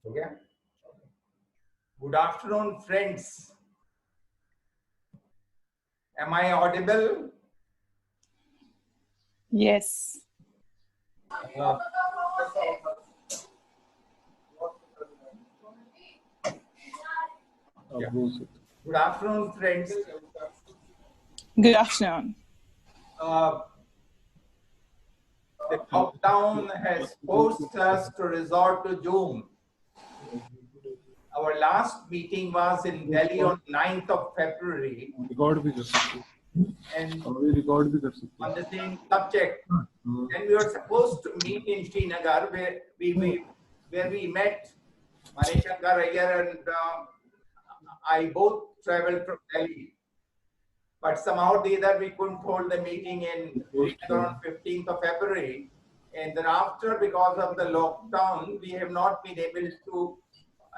Okay. Good afternoon, friends. Am I audible? Yes. Uh, yeah. Good afternoon, friends. Good afternoon. The lockdown has forced us to resort to Zoom. Our last meeting was in Delhi on 9th of February. And on the same subject. And we were supposed to meet in Srinagar, where we met. Manishankar Iyer and I both traveled from Delhi. But somehow or the other, we couldn't hold the meeting in Srinagar on 15th of February. And thereafter, because of the lockdown, we have not been able to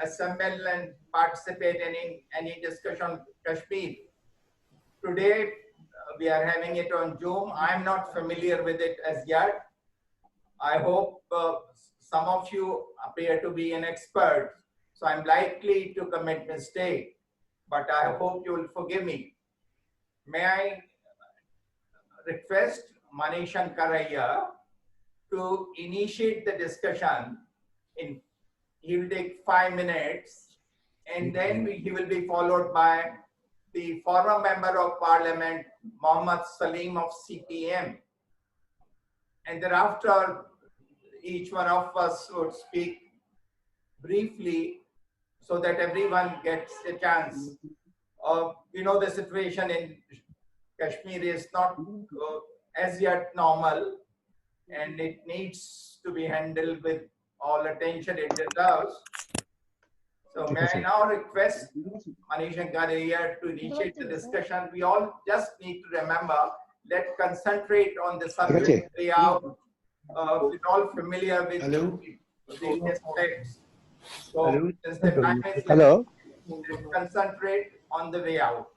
assemble and participate in any discussion on Kashmir. Today, we are having it on Zoom. I'm not familiar with it as yet. I hope some of you appear to be an expert, so I'm likely to commit mistake, but I hope you will forgive me. May I request Manishankar Iyer to initiate the discussion. He will take 5 minutes, and then he will be followed by the former member of parliament, Mohammad Salim of CPM. And thereafter, each one of us would speak briefly so that everyone gets a chance. The situation in Kashmir is not as yet normal, and it needs to be handled with all attention it deserves. So may I now request Manishankar Iyer to initiate the discussion. We all just need to remember, let's concentrate on the subject. We are we're all familiar with the aspects. So since the time is limited, let's concentrate on the way out.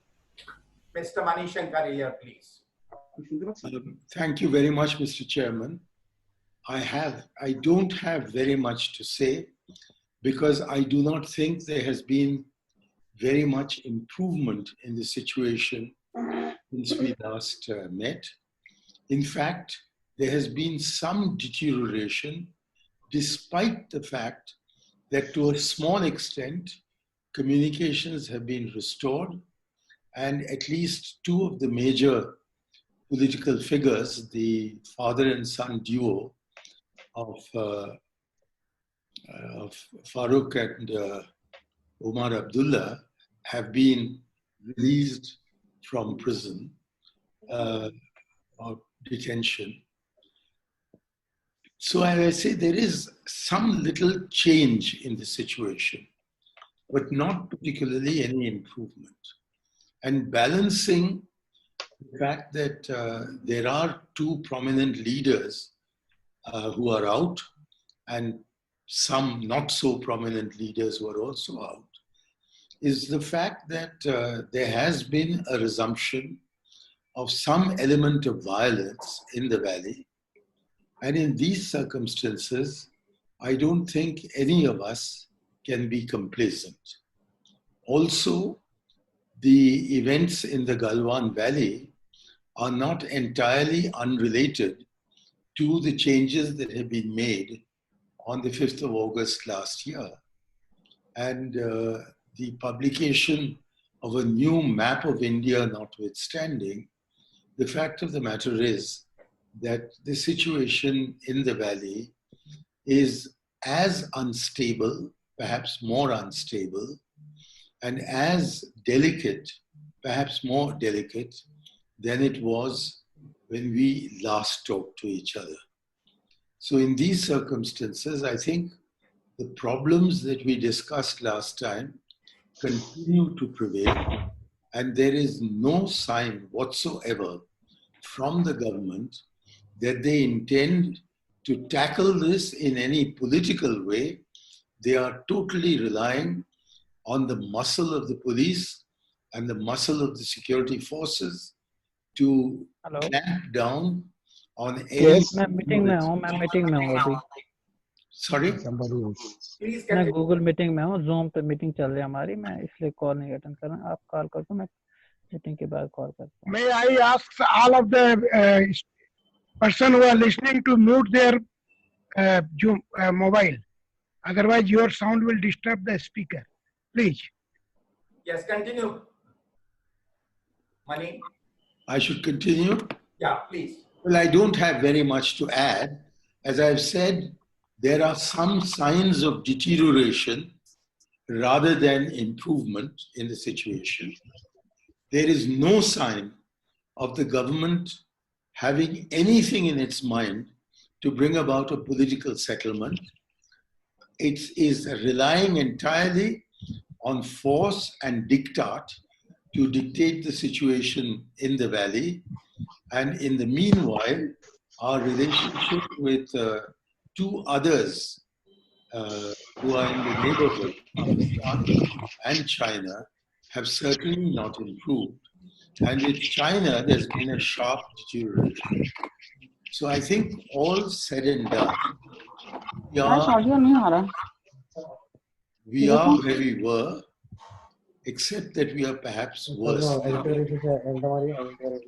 Mr. Manishankar Iyer, please. Thank you very much, Mr. Chairman. I don't have very much to say because I do not think there has been very much improvement in the situation since we last met. In fact, there has been some deterioration despite the fact that to a small extent, communications have been restored and at least two of the major political figures, the father and son duo of Farooq and Omar Abdullah, have been released from prison or detention. So as I say, there is some little change in the situation, but not particularly any improvement. And balancing the fact that there are two prominent leaders who are out and some not so prominent leaders who are also out, is the fact that there has been a resumption of some element of violence in the valley. And in these circumstances, I don't think any of us can be complacent. Also, the events in the Galwan Valley are not entirely unrelated to the changes that have been made on the 5th of August last year. And the publication of a new map of India notwithstanding, the fact of the matter is that the situation in the valley is as unstable, perhaps more unstable, and as delicate, perhaps more delicate, than it was when we last talked to each other. So in these circumstances, I think the problems that we discussed last time continue to prevail, and there is no sign whatsoever from the government that they intend to tackle this in any political way. They are totally relying on the muscle of the police and the muscle of the security forces to clamp down on any... मैं meeting में हूँ अभी. Sorry? Somebody else. Please मैं continue. Google meeting में हूँ, zoom पे meeting चल रही है हमारी, मैं इसलिए कॉल नहीं अटेंड कर रहा। आप कॉल करके मैं मीटिंग के बाद कॉल करता हूँ। May I ask all of the person who are listening to mute their Zoom mobile? Otherwise, your sound will disturb the speaker. Please. Yes, continue. Mani? I should continue? Yeah, please. Well, I don't have very much to add. As I've said, there are some signs of deterioration rather than improvement in the situation. There is no sign of the government having anything in its mind to bring about a political settlement. It is relying entirely on force and diktat to dictate the situation in the valley. And in the meanwhile, our relationship with two others who are in the neighborhood, Pakistan and China, have certainly not improved. And with China, there's been a sharp deterioration. So I think all said and done, we are where we were, except that we are perhaps worse.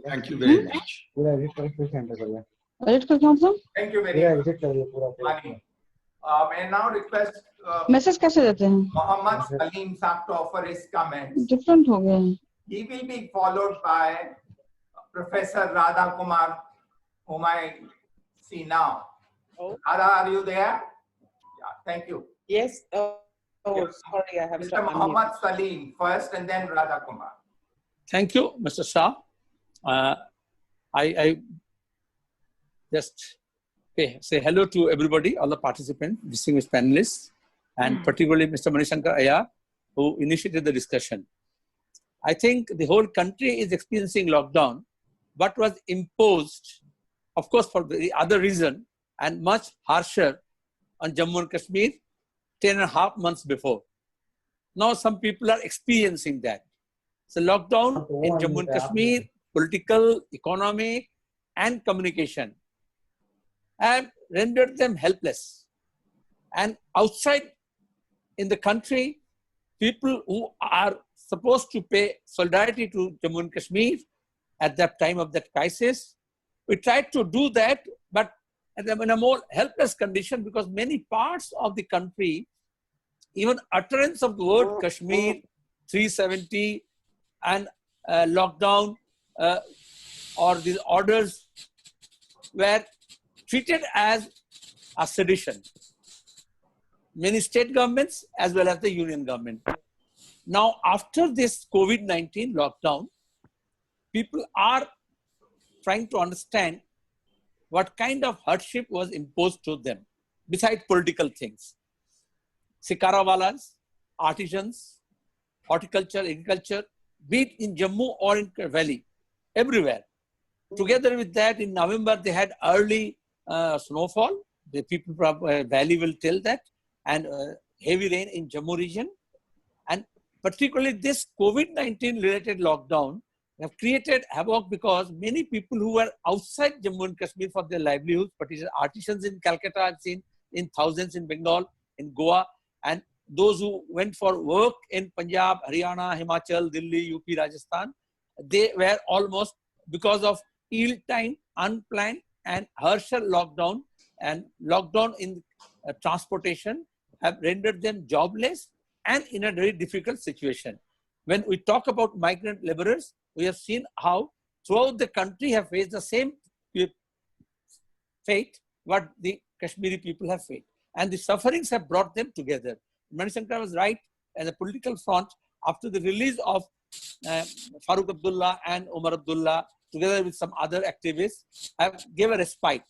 Thank you very much. Thank you very much, Mani. May I now request message कैसे देते हैं? Mohammad Salim Saab to offer his comments. Different हो गए हैं। He will be followed by Professor Radha Kumar, whom I see now. Oh. Radha, are you there? Yeah, thank you. Yes. Oh, Yeah. sorry, I have Mr. to unmute. Mohammad Salim first and then Radha Kumar. Thank you, Mr. Shah. I just say hello to everybody, all the participants, distinguished panelists, and particularly Mr. Manishankar Iyer, who initiated the discussion. I think the whole country is experiencing lockdown, but was imposed, of course, for the other reason, and much harsher on Jammu and Kashmir 10.5 months before. Now some people are experiencing that. So lockdown in Jammu and Kashmir, political, economic, and communication have rendered them helpless. And outside in the country, people who are supposed to pay solidarity to Jammu and Kashmir at that time of that crisis, we tried to do that, but in a more helpless condition, because many parts of the country, even utterance of the word Kashmir, 370, and lockdown or these orders were treated as a sedition. Many state governments as well as the union government. Now, after this COVID-19 lockdown, people are trying to understand what kind of hardship was imposed to them, besides political things. Sikarawalas, artisans, horticulture, agriculture, be it in Jammu or in Valley, everywhere. Together with that, in November, they had early snowfall. The people from Valley will tell that, and heavy rain in Jammu region. And particularly this COVID-19 related lockdown have created havoc because many people who were outside Jammu and Kashmir for their livelihoods, particularly artisans in Calcutta, I've seen in thousands in Bengal, in Goa, and those who went for work in Punjab, Haryana, Himachal, Delhi, UP, Rajasthan, they were almost, because of ill-timed, unplanned, and harsher lockdown and lockdown in transportation have rendered them jobless and in a very difficult situation. When we talk about migrant laborers, we have seen how throughout the country have faced the same fate what the Kashmiri people have faced. And the sufferings have brought them together. Manishankar was right, as a political front, after the release of Farooq Abdullah and Umar Abdullah, together with some other activists, have gave a respite.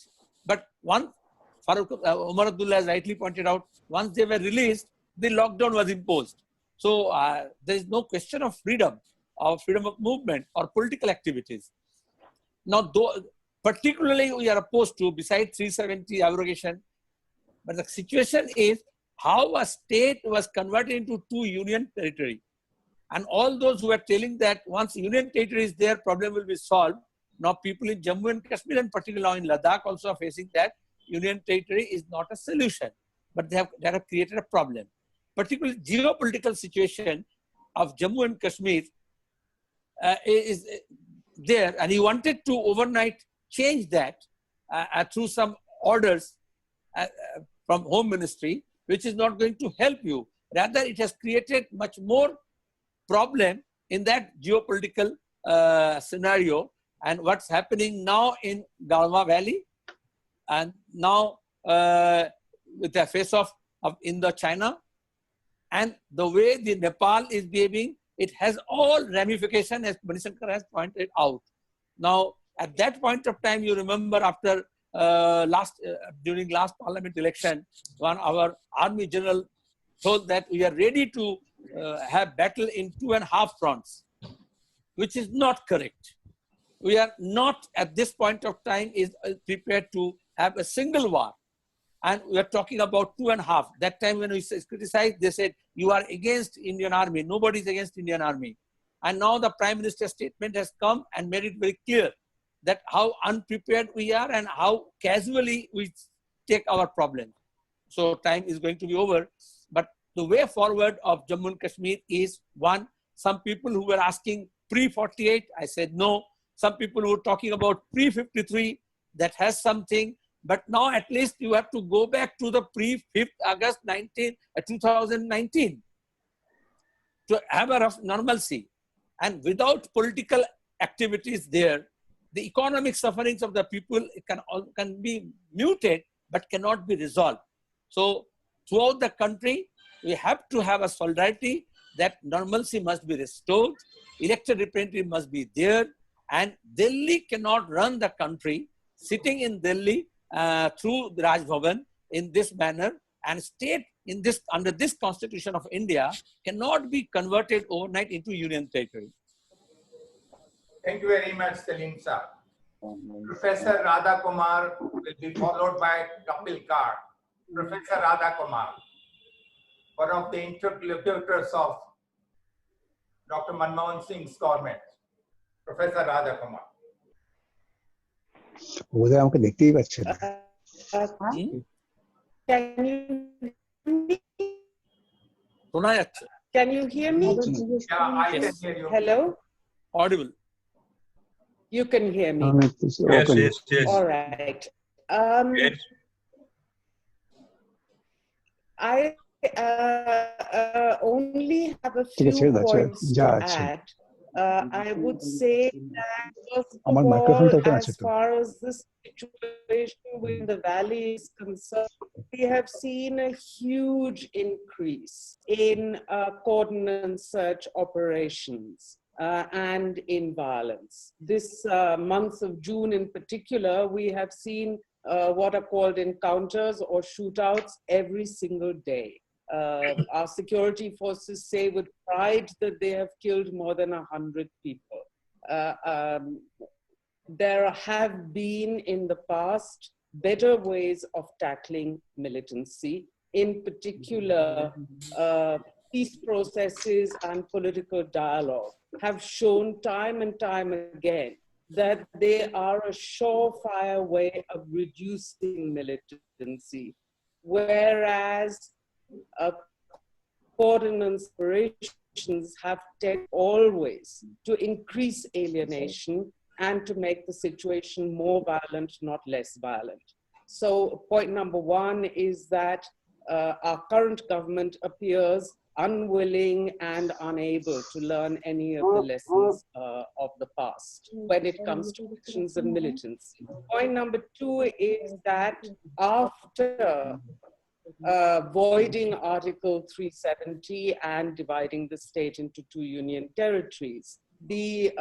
But once Umar Abdullah has rightly pointed out, once they were released, the lockdown was imposed. So there is no question of freedom of movement or political activities. Now, particularly we are opposed to, besides 370 abrogation, but the situation is how a state was converted into 2 union territory. And all those who are telling that once union territory is there, problem will be solved. Now people in Jammu and Kashmir, and particularly now in Ladakh, also are facing that union territory is not a solution. but that have created a problem. Particularly geopolitical situation of Jammu and Kashmir is there, and he wanted to overnight change that through some orders from Home Ministry, which is not going to help you. Rather, it has created much more problem in that geopolitical scenario. And what's happening now in Galwa Valley, and now with the face of Indo-China, and the way the Nepal is behaving, it has all ramifications, as Manishankar has pointed out. Now, at that point of time, you remember after during last parliament election, our army general told that we are ready to have battle in 2.5 fronts, which is not correct. We are not at this point of time is prepared to have a single war. And we are talking about 2.5. That time when we criticized, they said, you are against Indian Army. Nobody is against Indian Army. And now the Prime Minister's statement has come and made it very clear that how unprepared we are and how casually we take our problems. So time is going to be over. But the way forward of Jammu and Kashmir is, one, some people who were asking pre-48, I said no. Some people who were talking about pre-53, that has something. But now at least you have to go back to the pre-5th August 2019 to have a rough normalcy. And without political activities there, the economic sufferings of the people can be muted, but cannot be resolved. So throughout the country, we have to have a solidarity that normalcy must be restored, elected representative must be there, and Delhi cannot run the country sitting in Delhi through the Raj Bhavan in this manner, and state in this under this Constitution of India cannot be converted overnight into union territory. Thank you very much, Salim sir. Professor Radha Kumar will be followed by Kapil Kar. Professor Radha Kumar, one of the interlocutors of Dr. Manmohan Singh's government. Professor Radha Kumar. उधर हमको देखते ही अच्छा लगा। Can you hear me? Yeah, I can hear you. Hello? Audible. You can hear me. Yes. All right. Yes. I only have a few points to add. I would say that first of all, as far as the situation within the valley is concerned, we have seen a huge increase in coordinated search operations and in violence. This month of June in particular, we have seen what are called encounters or shootouts every single day. Our security forces say with pride that they have killed more than 100 people. There have been in the past better ways of tackling militancy, in particular peace processes and political dialogue have shown time and time again that they are a surefire way of reducing militancy, whereas coordinated operations have tended always to increase alienation and to make the situation more violent, not less violent. So point number one is that our current government appears unwilling and unable to learn any of the lessons of the past when it comes to actions of militancy. Point number two is that after voiding Article 370 and dividing the state into 2 union territories, the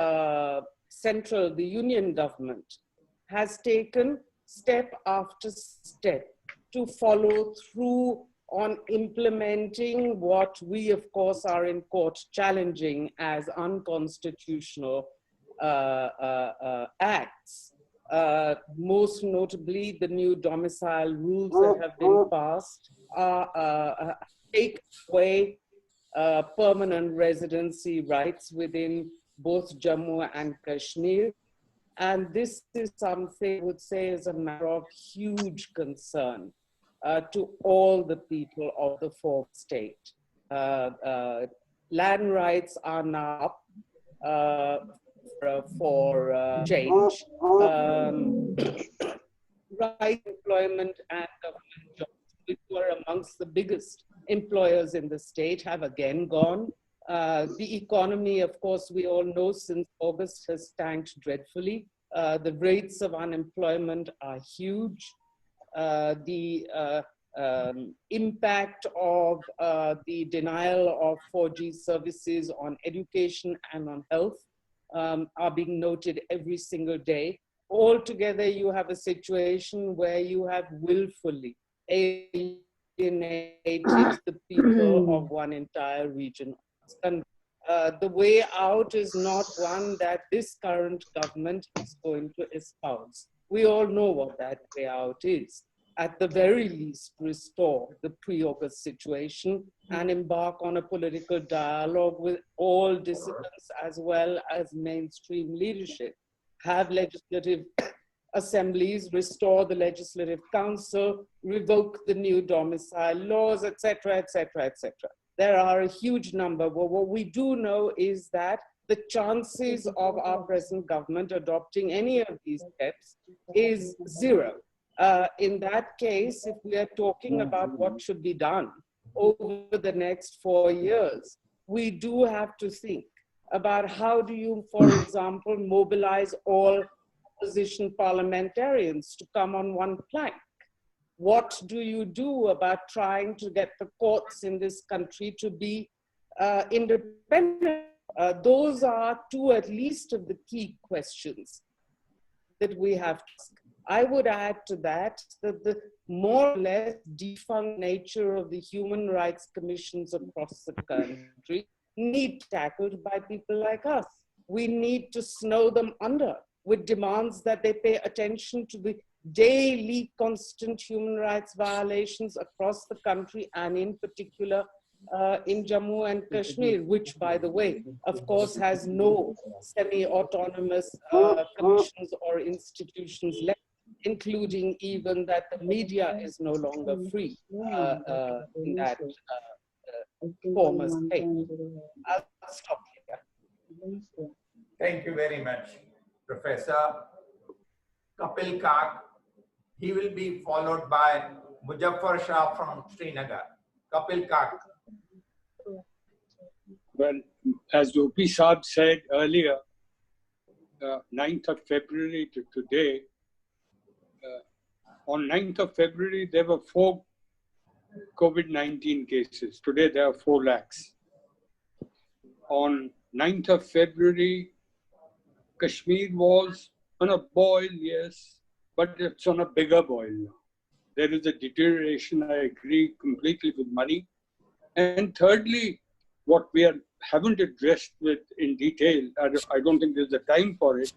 union government has taken step after step to follow through on implementing what we, of course, are in court challenging as unconstitutional acts. Most notably, the new domicile rules that have been passed take away permanent residency rights within both Jammu and Kashmir. And this is something I would say is a matter of huge concern. to all the people of the fourth state. Land rights are now up for change. Right, employment and government jobs, which were amongst the biggest employers in the state, have again gone. The economy, of course, we all know since August has tanked dreadfully. The rates of unemployment are huge. The impact of the denial of 4G services on education and on health are being noted every single day. Altogether, you have a situation where you have willfully alienated the people of one entire region. And the way out is not one that this current government is going to espouse. We all know what that way out is. At the very least, restore the pre-August situation and embark on a political dialogue with all disciplines as well as mainstream leadership. Have legislative assemblies, restore the legislative council, revoke the new domicile laws, etc., etc., etc. There are a huge number, but what we do know is that the chances of our present government adopting any of these steps is zero. In that case, if we are talking about what should be done over the next 4 years, we do have to think about how do you, for example, mobilize all opposition parliamentarians to come on one plank? What do you do about trying to get the courts in this country to be independent? Those are two at least of the key questions that we have to ask. I would add to that that the more or less defunct nature of the human rights commissions across the country need tackled by people like us. We need to snow them under with demands that they pay attention to the daily constant human rights violations across the country and in particular in Jammu and Kashmir, which, by the way, of course, has no semi-autonomous commissions or institutions left, including even that the media is no longer free in that former state. I'll stop here. Thank you very much, Professor. Kapil Kak. He will be followed by Muzaffar Shah from Srinagar. Kapil Kak. Well, as OP Saab said earlier, 9th of February to today, on 9th of February, there were 4 COVID-19 cases. Today, there are 4 lakhs. On 9th of February, Kashmir was on a boil, yes, but it's on a bigger boil now. There is a deterioration, I agree completely with Mani. And thirdly, what we haven't addressed with in detail, I don't think there's the time for it,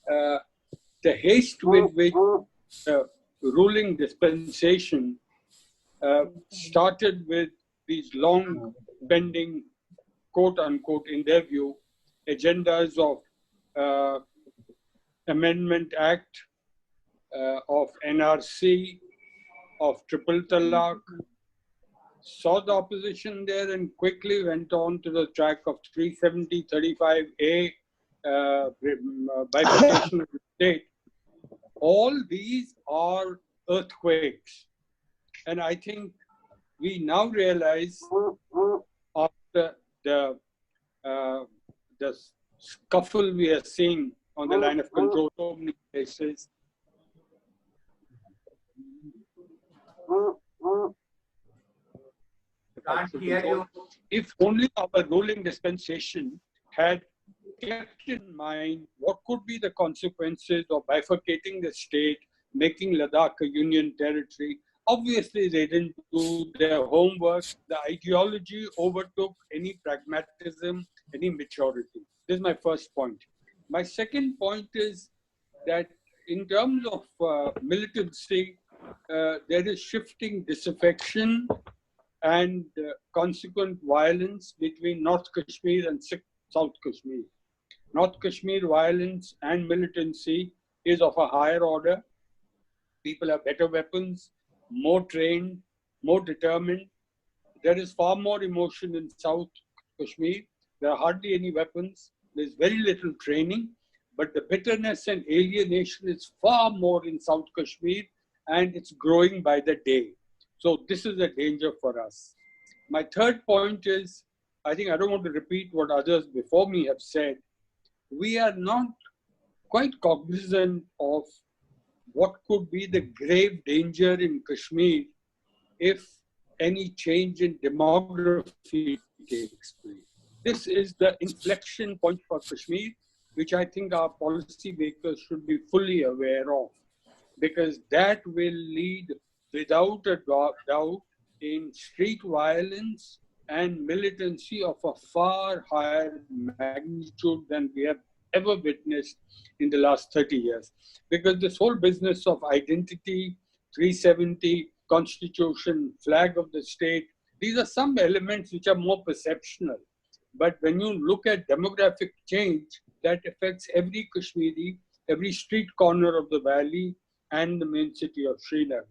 the haste with which ruling dispensation started with these long pending, quote unquote, in their view, agendas of Amendment Act, of NRC, of Triple Talaq, saw the opposition there and quickly went on to the track of 370, 35A, bifurcation of the state. All these are earthquakes. And I think we now realize after the scuffle we are seeing on the line of control so many places, Can't hear you. if only our ruling dispensation had kept in mind what could be the consequences of bifurcating the state, making Ladakh a union territory. Obviously, they didn't do their homework. The ideology overtook any pragmatism, any maturity. This is my first point. My second point is that in terms of militancy, there is shifting disaffection and consequent violence between North Kashmir and South Kashmir. North Kashmir violence and militancy is of a higher order. People have better weapons, more trained, more determined. There is far more emotion in South Kashmir. There are hardly any weapons. There's very little training, but the bitterness and alienation is far more in South Kashmir, and it's growing by the day. So this is a danger for us. My third point is, I think I don't want to repeat what others before me have said. We are not quite cognizant of what could be the grave danger in Kashmir if any change in demography takes place. This is the inflection point for Kashmir, which I think our policy makers should be fully aware of, because that will lead without a doubt in street violence and militancy of a far higher magnitude than we have ever witnessed in the last 30 years. Because this whole business of identity, 370, constitution, flag of the state, these are some elements which are more perceptional. But when you look at demographic change, that affects every Kashmiri, every street corner of the valley and the main city of Srinagar.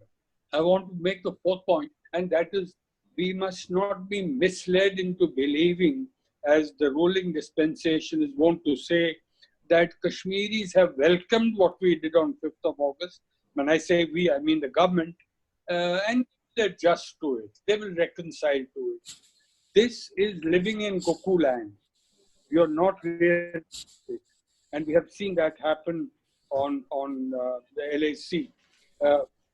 I want to make the fourth point, and that is we must not be misled into believing, as the ruling dispensation is wont to say, that Kashmiris have welcomed what we did on 5th of August. When I say we, I mean the government, and they adjust to it. They will reconcile to it. This is living in cuckoo land. You're not realistic. And we have seen that happen on the LAC.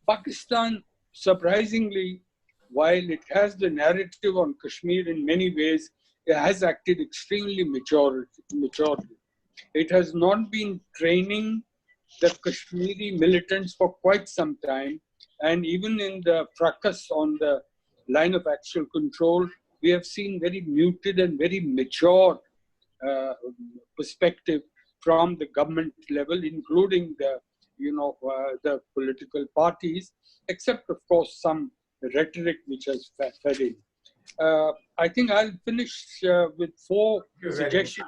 Pakistan, surprisingly, while it has the narrative on Kashmir in many ways, it has acted extremely maturely. It has not been training the Kashmiri militants for quite some time. And even in the fracas on the line of actual control, we have seen very muted and very mature perspective from the government level, including the political parties, except of course some rhetoric which has fed in. I think I'll finish with four suggestions.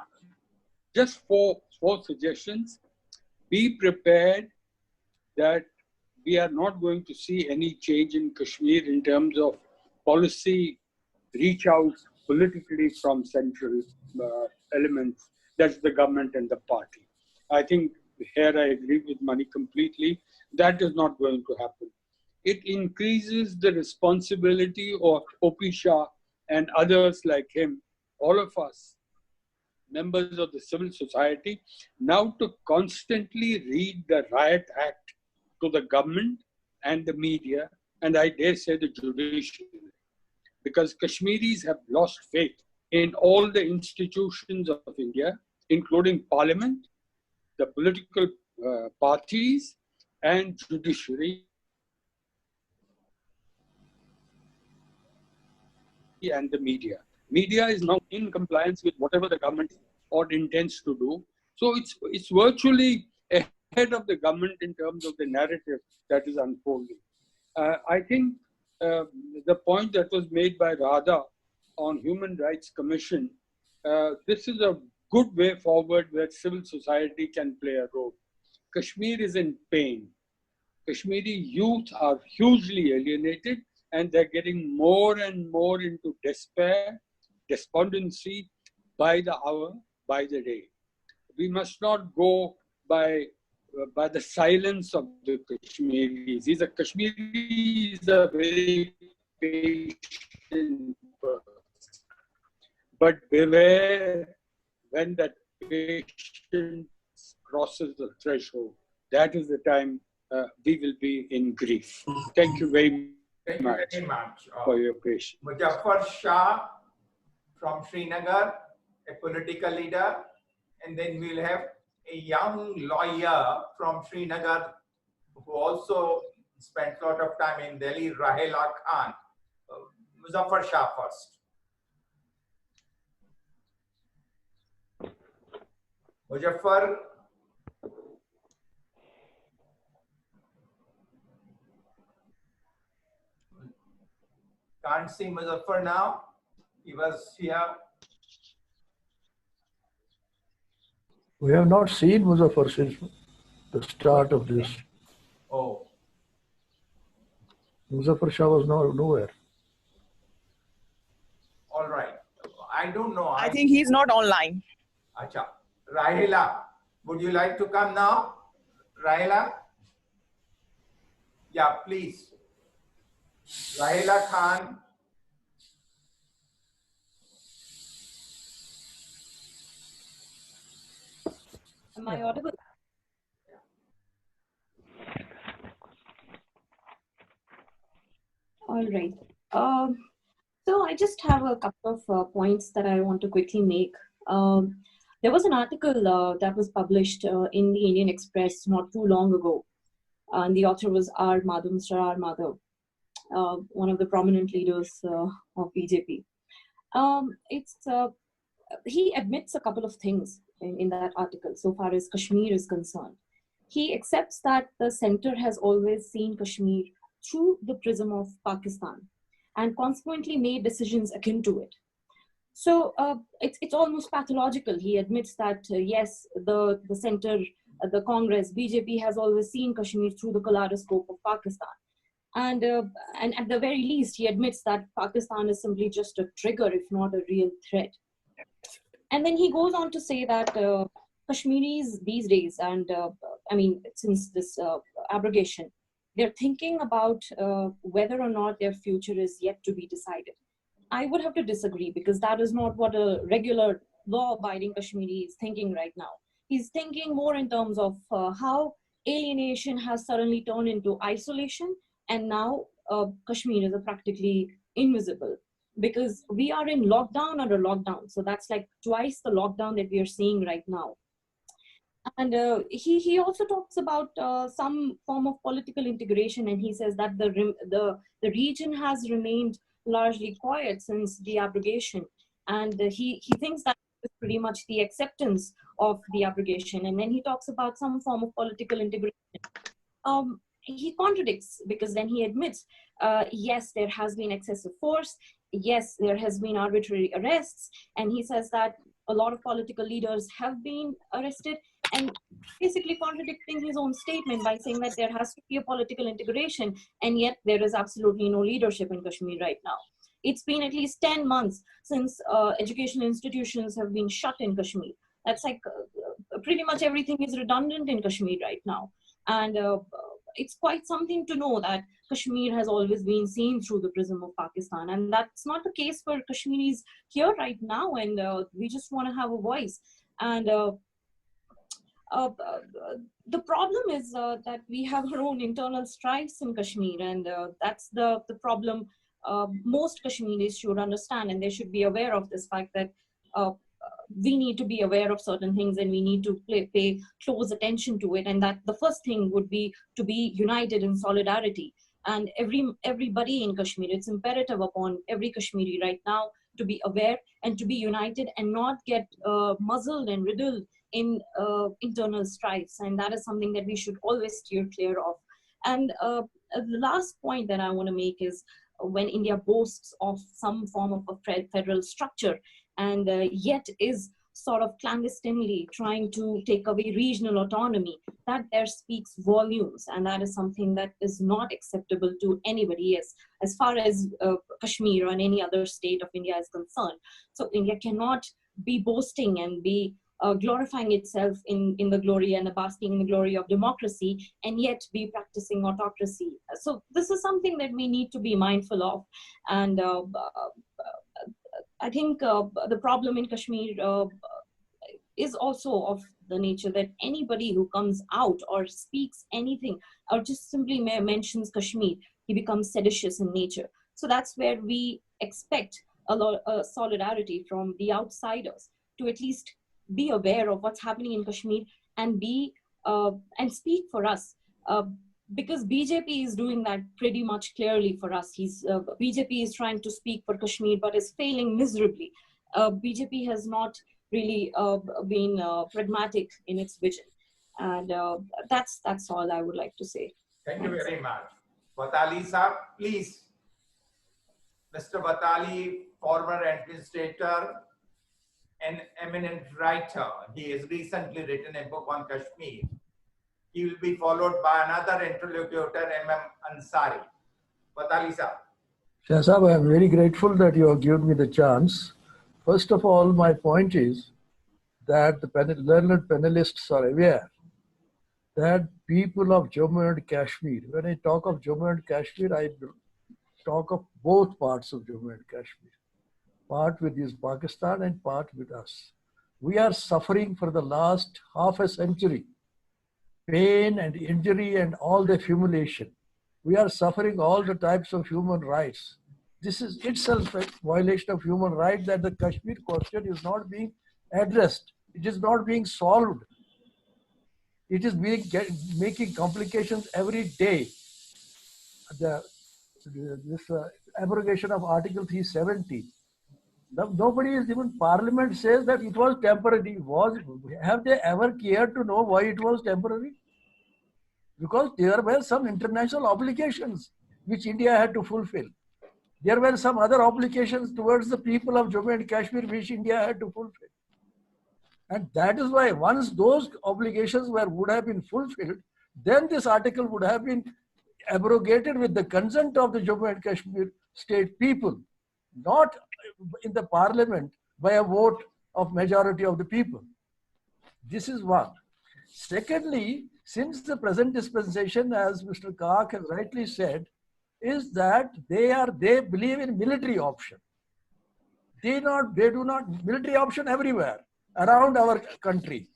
Just four suggestions. Be prepared that we are not going to see any change in Kashmir in terms of policy reach out politically from central elements. That's the government and the party. I think here I agree with Mani completely. That is not going to happen. It increases the responsibility of O.P. Shah and others like him, all of us, members of the civil society, now to constantly read the Riot Act to the government and the media, and I dare say the judiciary. Because Kashmiris have lost faith in all the institutions of India, including parliament, the political parties, and judiciary, and the media. Media is now in compliance with whatever the government or intends to do. So it's virtually ahead of the government in terms of the narrative that is unfolding. I think the point that was made by Radha on Human Rights Commission, this is a good way forward where civil society can play a role. Kashmir is in pain. Kashmiri youth are hugely alienated, and they're getting more and more into despair, despondency by the hour, by the day. We must not go by the silence of the Kashmiris. These are Kashmiris are very patient person. But beware when that patience crosses the threshold. That is the time we will be in grief. Thank you very much for your patience. Muzaffar Shah from Srinagar, a political leader, and then we'll have a young lawyer from Srinagar who also spent a lot of time in Delhi, Rahela Khan. Muzaffar Shah first. Muzaffar. Can't see Muzaffar now. He was here. We have not seen Muzaffar since the start of this. Oh. Muzaffar Shah was nowhere. All right. I don't know. I think he's not online. Acha. Rahila, would you like to come now? Rahila? Yeah, please. Rahila Khan. Am I audible? All right. So I just have a couple of points that I want to quickly make. There was an article that was published in the Indian Express not too long ago. And the author was R. Madhav, Mr. R. Madhav, one of the prominent leaders of BJP. He admits a couple of things in that article so far as Kashmir is concerned. He accepts that the center has always seen Kashmir through the prism of Pakistan and consequently made decisions akin to it. So it's almost pathological. He admits that, yes, the center, the Congress, BJP has always seen Kashmir through the kaleidoscope of Pakistan. And at the very least, he admits that Pakistan is simply just a trigger, if not a real threat. And then he goes on to say that Kashmiris these days, and I mean, since this abrogation, they're thinking about whether or not their future is yet to be decided. I would have to disagree, because that is not what a regular law-abiding Kashmiri is thinking right now. He's thinking more in terms of how alienation has suddenly turned into isolation, and now Kashmir is practically invisible, because we are in lockdown under lockdown. So that's like twice the lockdown that we are seeing right now. And he also talks about some form of political integration, and he says that the region has remained largely quiet since the abrogation, and he thinks that is pretty much the acceptance of the abrogation. And then he talks about some form of political integration. He contradicts, because then he admits, yes, there has been excessive force, yes, there has been arbitrary arrests, and he says that a lot of political leaders have been arrested, and basically contradicting his own statement by saying that there has to be a political integration, and yet there is absolutely no leadership in Kashmir right now. It's been at least 10 months since educational institutions have been shut in Kashmir. That's like pretty much everything is redundant in Kashmir right now. And it's quite something to know that Kashmir has always been seen through the prism of Pakistan. And that's not the case for Kashmiris here right now. And we just want to have a voice. And the problem is that we have our own internal strifes in Kashmir. And that's the problem most Kashmiris should understand. And they should be aware of this fact that we need to be aware of certain things, and we need to pay close attention to it. And that the first thing would be to be united in solidarity. And everybody in Kashmir, it's imperative upon every Kashmiri right now to be aware and to be united and not get muzzled and riddled in internal strifes. And that is something that we should always steer clear of. And the last point that I want to make is when India boasts of some form of a federal structure, and yet is sort of clandestinely trying to take away regional autonomy, that there speaks volumes, and that is something that is not acceptable to anybody as far as Kashmir or any other state of India is concerned. So India cannot be boasting and be glorifying itself in the glory and basking in the glory of democracy, and yet be practicing autocracy. So this is something that we need to be mindful of. And I think the problem in Kashmir is also of the nature that anybody who comes out or speaks anything or just simply mentions Kashmir, he becomes seditious in nature. So that's where we expect a lot of solidarity from the outsiders to at least be aware of what's happening in Kashmir and and speak for us. Because BJP is doing that pretty much clearly for us. BJP is trying to speak for Kashmir, but is failing miserably. BJP has not really been pragmatic in its vision. And that's all I would like to say. Thank you very much. Batali Saab, please. Mr. Batali, former administrator, an eminent writer. He has recently written a book on Kashmir. He will be followed by another interlocutor, M.M. Ansari. Patali Saab. Shah Saab, I am very grateful that you have given me the chance. First of all, my point is that the learned panelists are aware that people of Jammu and Kashmir, when I talk of Jammu and Kashmir, I talk of both parts of Jammu and Kashmir, part with is Pakistan and part with us. We are suffering for the last half a century, pain and injury and all the humiliation. We are suffering all the types of human rights. This is itself a violation of human rights that the Kashmir question is not being addressed. It is not being solved. It is making complications every day. This abrogation of Article 370. Nobody is even, Parliament says that it was temporary. Have they ever cared to know why it was temporary? Because there were some international obligations which India had to fulfill. There were some other obligations towards the people of Jammu and Kashmir which India had to fulfill. And that is why once those obligations would have been fulfilled, then this article would have been abrogated with the consent of the Jammu and Kashmir state people, not in the parliament by a vote of majority of the people. This is one. Secondly, since the present dispensation, as Mr. Kak has rightly said, is that they believe in military option. They do not military option everywhere around our country.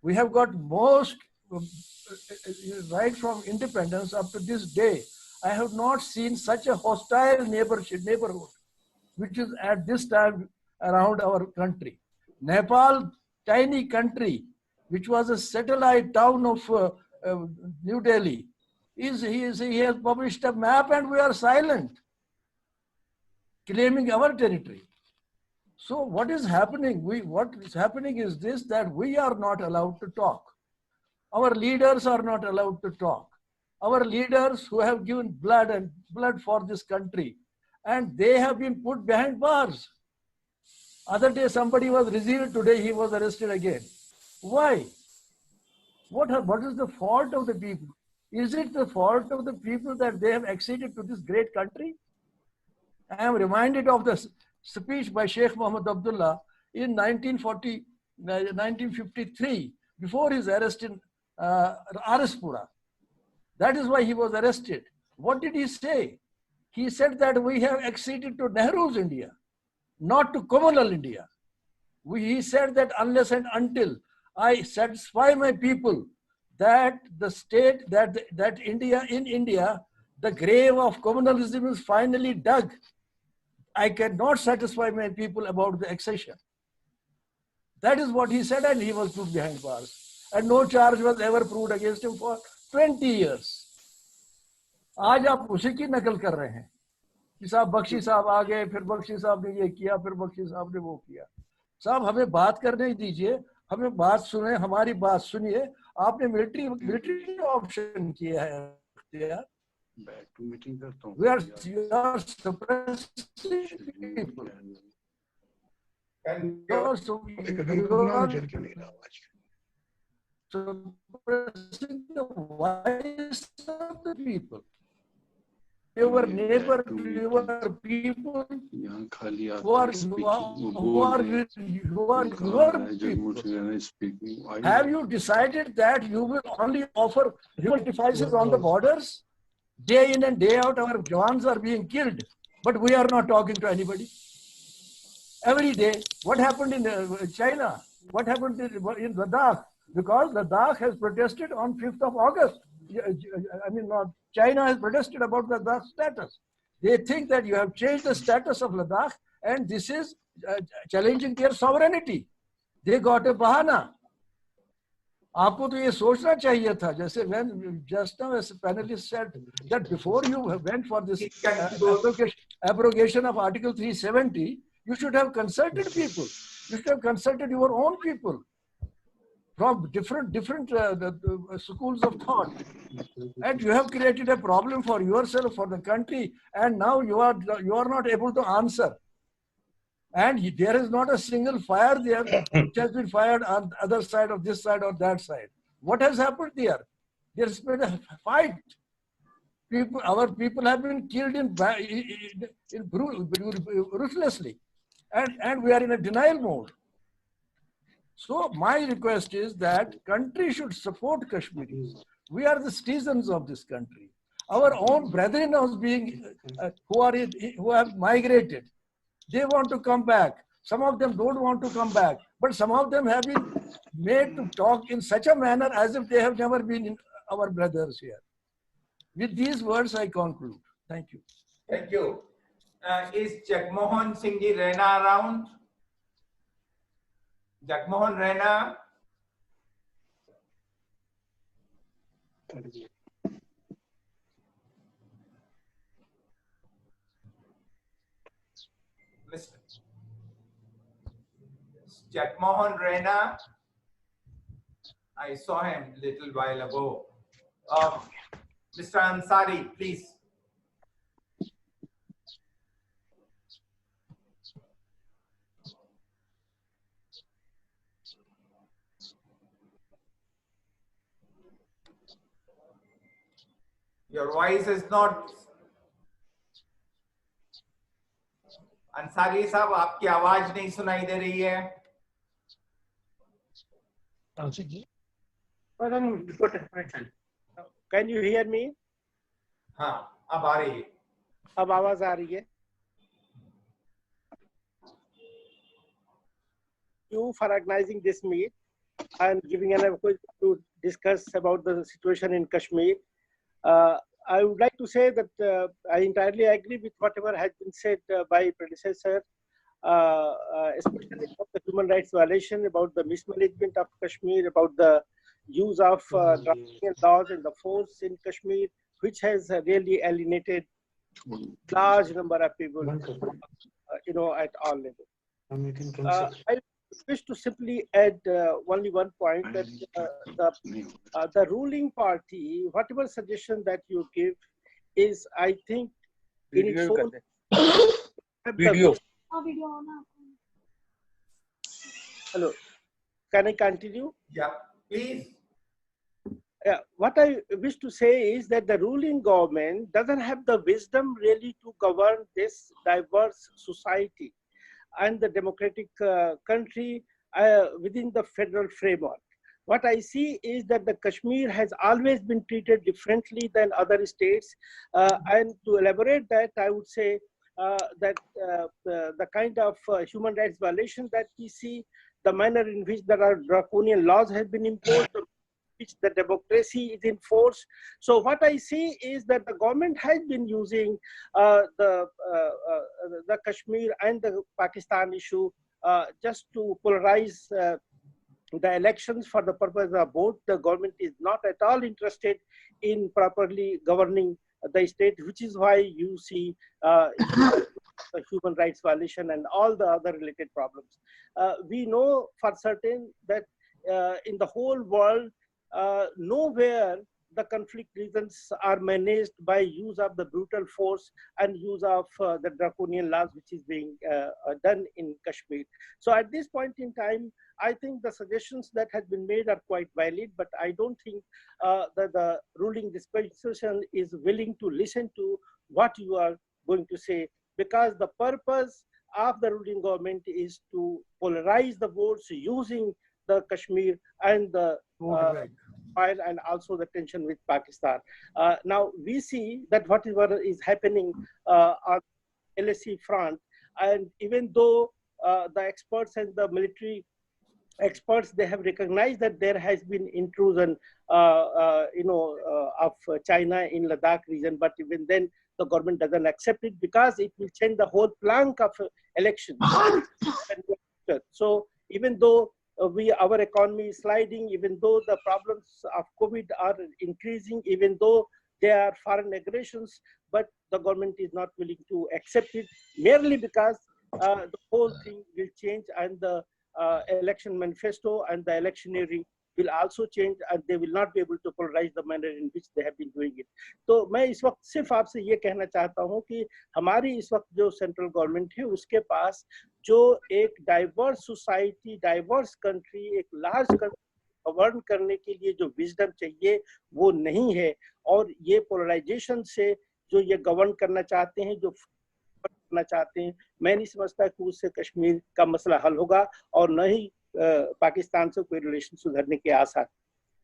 We have got most right from independence up to this day. I have not seen such a hostile neighborhood, which is at this time around our country. Nepal, tiny country, which was a satellite town of New Delhi, he has published a map and we are silent, claiming our territory. So what is happening? What is happening is this, that we are not allowed to talk. Our leaders are not allowed to talk. Our leaders who have given blood for this country, and they have been put behind bars. Other day somebody was received, today he was arrested again. Why? What is the fault of the people? Is it the fault of the people that they have acceded to this great country? I am reminded of the speech by Sheikh Muhammad Abdullah in 1953, before his arrest in Arispura. That is why he was arrested. What did he say? He said that we have acceded to Nehru's India, not to communal India. He said that unless and until I satisfy my people that the state, that India, in India, the grave of communalism is finally dug, I cannot satisfy my people about the accession. That is what he said, and he was put behind bars. And no charge was ever proved against him for 20 years. आज आप उसी की नकल कर रहे हैं कि साहब बख्शी साहब आ गए, फिर बख्शी साहब ने ये किया, फिर बख्शी साहब ने वो किया. साहब हमें बात करने दीजिए, हमें बात सुने, हमारी बात सुनिए. आपने मिलिट्री ऑप्शन किया है. We are suppressing people. Suppressing the voice of the people. Your neighbor, your people who are your people. Have you decided that you will only offer human sacrifices on the borders? Day in and day out, our Jawans are being killed, but we are not talking to anybody. Every day, what happened in China? What happened in Ladakh? Because Ladakh has protested on 5th of August. I mean, China has protested about Ladakh status. They think that you have changed the status of Ladakh and this is challenging their sovereignty. They got a bahana. आपको तो ये सोचना चाहिए था, जैसे when just now as a panelist said that before you went for this abrogation of Article 370, you should have consulted people. You should have consulted your own people from different schools of thought, and you have created a problem for yourself, for the country, and now you are not able to answer. And there is not a single fire there which has been fired on the other side of this side or that side. What has happened there? There's been a fight. Our people have been killed ruthlessly, and we are in a denial mode. So my request is that country should support Kashmiris. We are the citizens of this country. Our own brethren who have migrated, they want to come back. Some of them don't want to come back, but some of them have been made to talk in such a manner as if they have never been our brothers here. With these words, I conclude. Thank you. Thank you. Is Jagmohan Singh Ji Rana around? Jagmohan Rana? Mr. Jagmohan Rana? I saw him a little while ago. Mr. Ansari, please. Your voice is not. Ansari साहब आपकी आवाज नहीं सुनाई दे रही है. Can you hear me? हाँ, अब आ रही है. अब आवाज आ रही है. You for organizing this meet and giving an opportunity to discuss about the situation in Kashmir. I would like to say that I entirely agree with whatever has been said by predecessor, especially about the human rights violation, about the mismanagement of Kashmir, about the use of draconian laws and the force in Kashmir, which has really alienated large number of people, at all levels. I wish to simply add only one point that the ruling party, whatever suggestion that you give, is I think in its own video. Hello, can I continue? Yeah, please. What I wish to say is that the ruling government doesn't have the wisdom really to govern this diverse society and the democratic country within the federal framework. What I see is that the Kashmir has always been treated differently than other states. And to elaborate that, I would say that the kind of human rights violation that we see, the manner in which there are draconian laws have been imposed, which the democracy is in force. So what I see is that the government has been using the Kashmir and the Pakistan issue just to polarize the elections for the purpose of vote. The government is not at all interested in properly governing the state, which is why you see human rights violation and all the other related problems. We know for certain that in the whole world, nowhere the conflict regions are managed by use of the brutal force and use of the draconian laws which is being done in Kashmir. So at this point in time, I think the suggestions that have been made are quite valid, but I don't think that the ruling dispensation is willing to listen to what you are going to say, because the purpose of the ruling government is to polarize the votes using the Kashmir and the and also the tension with Pakistan. Now we see that whatever is happening on LSE front, and even though the experts and the military experts, they have recognized that there has been intrusion, of China in Ladakh region, but even then the government doesn't accept it because it will change the whole plank of elections. So even though our economy is sliding, even though the problems of COVID are increasing, even though there are foreign aggressions, but the government is not willing to accept it merely because the whole thing will change, and the election manifesto and the electioneering will also change, and they will not be able to polarize the manner in which they have been doing it. तो मैं इस वक्त सिर्फ आपसे ये कहना चाहता हूँ कि हमारी इस वक्त जो सेंट्रल गवर्नमेंट है उसके पास जो एक डाइवर्स सोसाइटी, डाइवर्स कंट्री, एक लार्ज कंट्री गवर्न करने के लिए जो विजडम चाहिए वो नहीं है, और ये पोलराइजेशन से जो ये गवर्न करना चाहते हैं, जो करना चाहते हैं, मैं नहीं समझता कि उससे कश्मीर का मसला हल होगा, और न ही पाकिस्तान से कोई रिलेशन सुधरने के आसार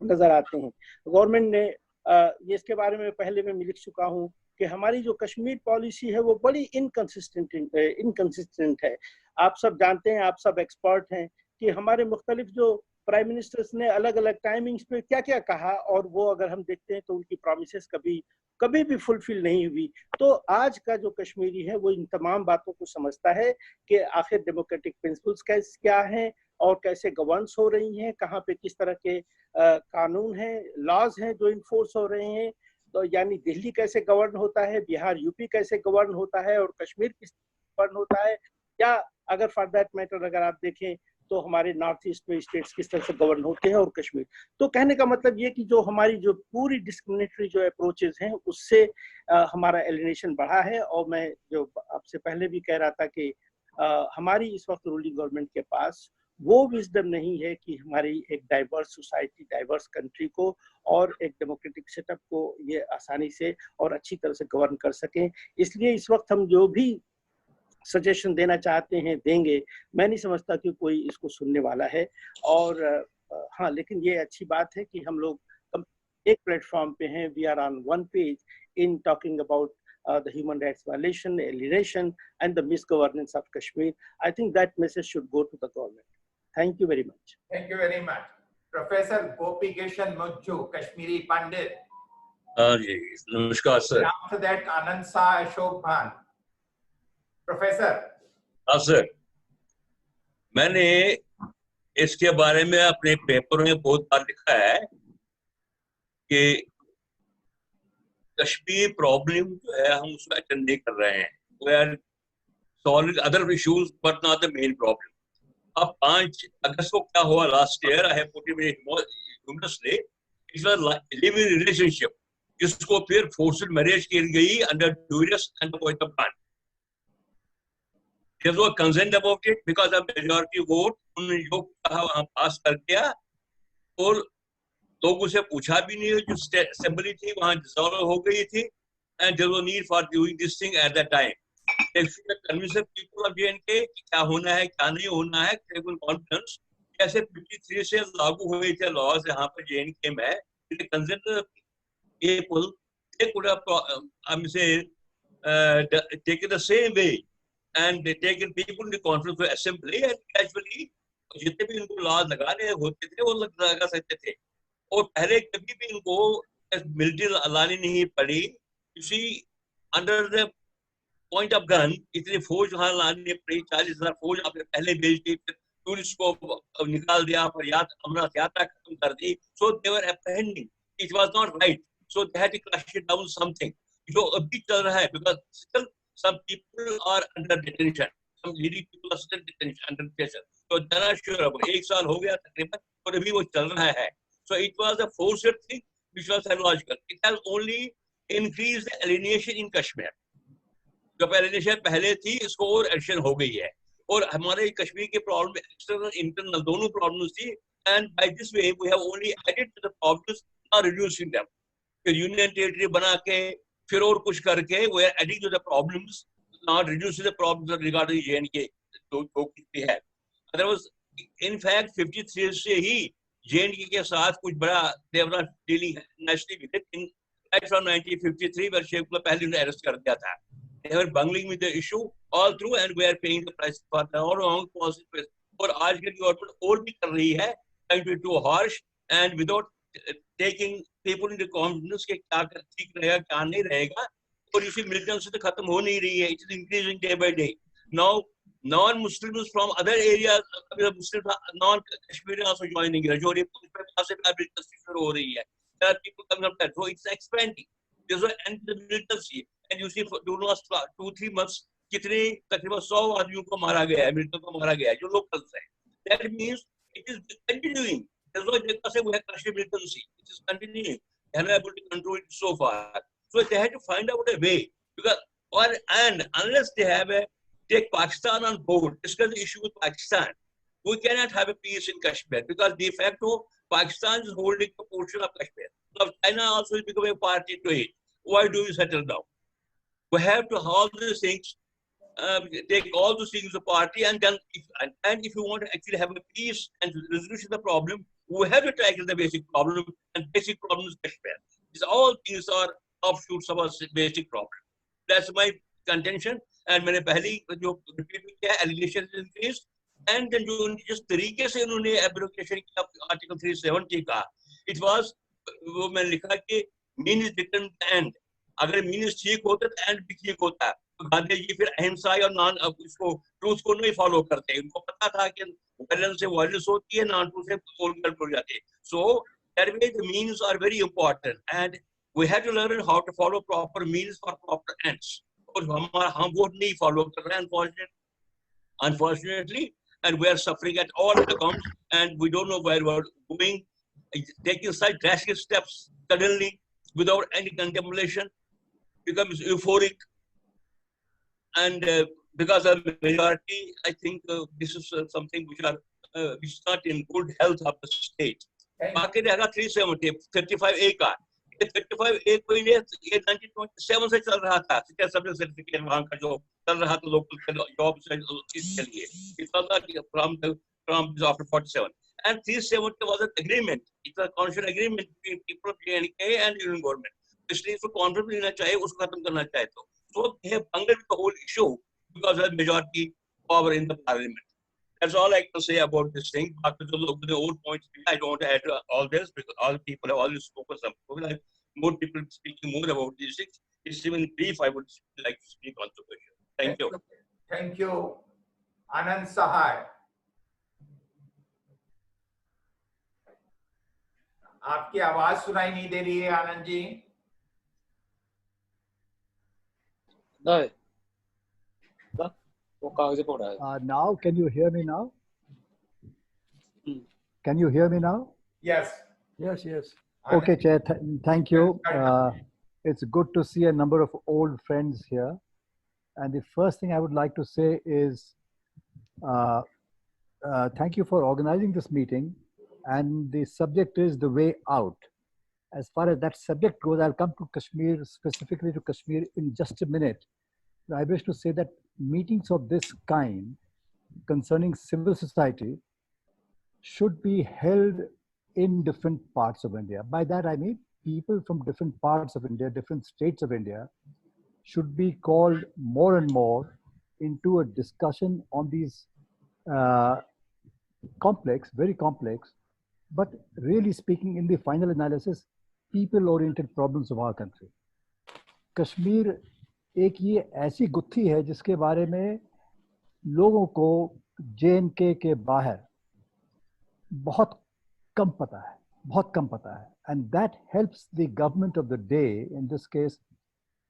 नजर आते हैं। गवर्नमेंट ने ये इसके बारे में पहले मैं लिख चुका हूँ कि हमारी जो कश्मीर पॉलिसी है वो बड़ी इनकंसिस्टेंट है। आप सब जानते हैं, आप सब एक्सपर्ट हैं कि हमारे मुख्तलिफ जो प्राइम मिनिस्टर्स ने अलग अलग टाइमिंग्स पे क्या क्या कहा, और वो अगर हम देखते हैं तो उनकी प्रॉमिसेस कभी भी फुलफिल नहीं हुई। तो आज का जो कश्मीरी है वो इन तमाम बातों को समझता है कि आखिर डेमोक्रेटिक प्रिंसिपल्स क्या हैं और कैसे गवर्नेंस हो रही हैं, कहाँ पे किस तरह के कानून हैं, लॉज हैं जो इन्फोर्स हो रहे हैं। तो यानी दिल्ली कैसे गवर्न होता है, बिहार यूपी कैसे गवर्न होता है, और कश्मीर किस गवर्न होता है, या अगर फॉर दैट मैटर अगर आप देखें तो हमारे नॉर्थ ईस्ट में स्टेट्स किस तरह से गवर्न होते हैं और कश्मीर। तो कहने का मतलब ये कि जो हमारी जो पूरी डिस्क्रिमिनेटरी जो अप्रोचेस हैं उससे हमारा एलिनेशन बढ़ा है। और मैं जो आपसे पहले भी कह रहा था कि हमारी इस वक्त रूलिंग गवर्नमेंट के पास वो विजडम नहीं है कि हमारी एक डाइवर्स सोसाइटी, डाइवर्स कंट्री को और एक डेमोक्रेटिक सेटअप को ये आसानी से और अच्छी तरह से गवर्न कर सकें। इसलिए इस वक्त हम जो भी सजेशन देना चाहते हैं देंगे, मैं नहीं समझता कि कोई इसको सुनने वाला है। और हाँ, लेकिन ये अच्छी बात है कि हम लोग एक प्लेटफॉर्म पे हैं, we are on one page in talking about the human rights violation, alienation, and the misgovernance of Kashmir. I think that message should go to the government. Thank you very much. Thank you very much. Professor Gopi Kishan Mujju, Kashmiri Pandit. नमस्कार sir. After that, Anand Shah Ashok Bhan. Professor. हाँ sir, मैंने इसके बारे में अपने paper में बहुत बार लिखा है कि कश्मीर प्रॉब्लम जो है हम उसको अटेंड नहीं कर रहे हैं। We are solving other issues but not the main problem. अब 5 अगस्त को क्या हुआ last year, I have put it humorously, it was living relationship, जिसको फिर फोर्स्ड मैरिज की गई under duress and point of plan. There was consent about it because of majority vote, उन्होंने जो कहा वहां पास कर दिया, और लोगों से पूछा भी नहीं। जो असेंबली थी वहां डिसॉल्व हो गई थी, and there was need for doing this thing at that time. Convince people of JNK क्या होना है क्या नहीं होना है, कॉन्फिडेंस कैसे 53 से लागू हुए थे लॉज यहाँ पर जेएनके में, consider people they could have say taken the same way and they taken people into conference for assembly and casually जितने भी इनको लॉज लगाने होते थे वो लगा सकते थे। और पहले कभी भी इनको मिलिट्री लानी नहीं पड़ी, किसी under the point of gun इतनी फौज वहां लानी पड़ी। 40,000 फौज आपने पहले भेज दी, टूरिस्ट को निकाल दिया, पर अमरनाथ यात्रा खत्म कर दी। So they were apprehending, it was not right, so they had to crush it down something जो अभी चल रहा है, because still some people are under detention, some leading people are still detention under pressure. तो जरा sure अब 1 साल हो गया तकरीबन और अभी वो चल रहा है। So it was a forced thing which was illogical. It has only increased the alienation in Kashmir. जो alienation पहले थी इसको और एक्शन हो गई है, और हमारे कश्मीर के प्रॉब्लम एक्सटर्नल इंटरनल दोनों प्रॉब्लम्स थी, and by this way we have only added to the problems, not reducing them. फिर यूनियन टेरिटरी बना के फिर और कुछ करके we are adding to the problems, not reducing the problems regarding JNK जो कुछ भी है। There was in fact 53 से ही JNK के साथ कुछ बड़ा they were not dealing nationally with it in right from 1953 where Sheikh को पहले उन्हें अरेस्ट कर दिया था। They were bungling with the issue all through and we are paying the price for the wrong policies। और आज के गवर्नमेंट और भी कर रही है, trying to be too harsh and without taking people into confidence कि क्या ठीक रहेगा क्या नहीं रहेगा। और इसी मिलिटेंसी तो खत्म हो नहीं रही है, it is increasing day by day। Now non-Muslims from other areas, Muslims, non-Kashmiri also joining. Rajori हो रही है। There are people coming up there, so it's expanding. There's an end to the militancy, and you see for the last 2-3 months, कितने तकरीबन 100 आदमियों को मारा गया है, मिलिटेंट को मारा गया है, जो locals हैं। That means it is continuing. There's no way we have Kashmir militancy. It is continuing. They are not able to control it so far. So they had to find out a way, because and unless they have a take Pakistan on board, discuss the issue with Pakistan, We cannot have a peace in Kashmir because de facto Pakistan is holding a portion of Kashmir. Now China also is becoming a party to it. Why do we settle down? We have to all these things, take all those things to party, and then if you want to actually have a peace and resolution of the problem, we have to tackle the basic problem, and basic problem is Kashmir. These all things are offshoots of our basic problem. That's my contention. And मैंने पहले जो repeat किया allegations increased, and then जो जिस तरीके से उन्होंने abrogation किया article 370 का, it was वो मैंने लिखा कि mean is written end. अगर means ठीक होता तो end भी ठीक होता. गांधी जी फिर अहिंसा और नॉन इसको ट्रूथ को नहीं फॉलो करते. उनको पता था कि वायलेंस से वायलेंस होती है, नॉन ट्रूथ से पोलिटिकल हो जाती है. So that way the means are very important, and we have to learn how to follow proper means for proper ends. और हम वो नहीं फॉलो कर रहे हैं unfortunately, and we are suffering at all accounts, and we don't know where we are going, taking such drastic steps suddenly without any contemplation becomes euphoric, and because of majority, I think this is something which is not in good health of the state. बाकी रहेगा 370 35A का. 35A को ये 1927 से चल रहा था. Subject certificate वहाँ का जो चल रहा था लोकल जॉब इसके लिए. It was from after 47. And 370 was an agreement. It was a constitutional agreement between people of J&K and union government. इसलिए इसको कॉन्फ्रेंस लेना चाहिए, उसको खत्म करना चाहिए तो. So they have bungled the whole issue because of majority power in the parliament. That's all I can say about this thing. After the old points, I don't want to add to all this because all people have always spoken. Some people have more people speaking more about these things. It's even brief. I would like to speak on the question. Thank you. Thank you, Anand Sahai. आपकी आवाज सुनाई नहीं दे रही है Anand ji. No. Now, can you hear me now? Can you hear me now? Yes. Yes, yes. Okay, Chair. Thank you. It's good to see a number of old friends here. And the first thing I would like to say is thank you for organizing this meeting. And the subject is the way out. As far as that subject goes, I'll come to Kashmir, specifically to Kashmir in just a minute. I wish to say that meetings of this kind concerning civil society should be held in different parts of India. By that I mean people from different parts of India, different states of India should be called more and more into a discussion on these complex, very complex, but really speaking in the final analysis, people-oriented problems of our country. Kashmir एक ये ऐसी गुत्थी है जिसके बारे में लोगों को J&K के बाहर बहुत कम पता है, and that helps the government of the day, in this case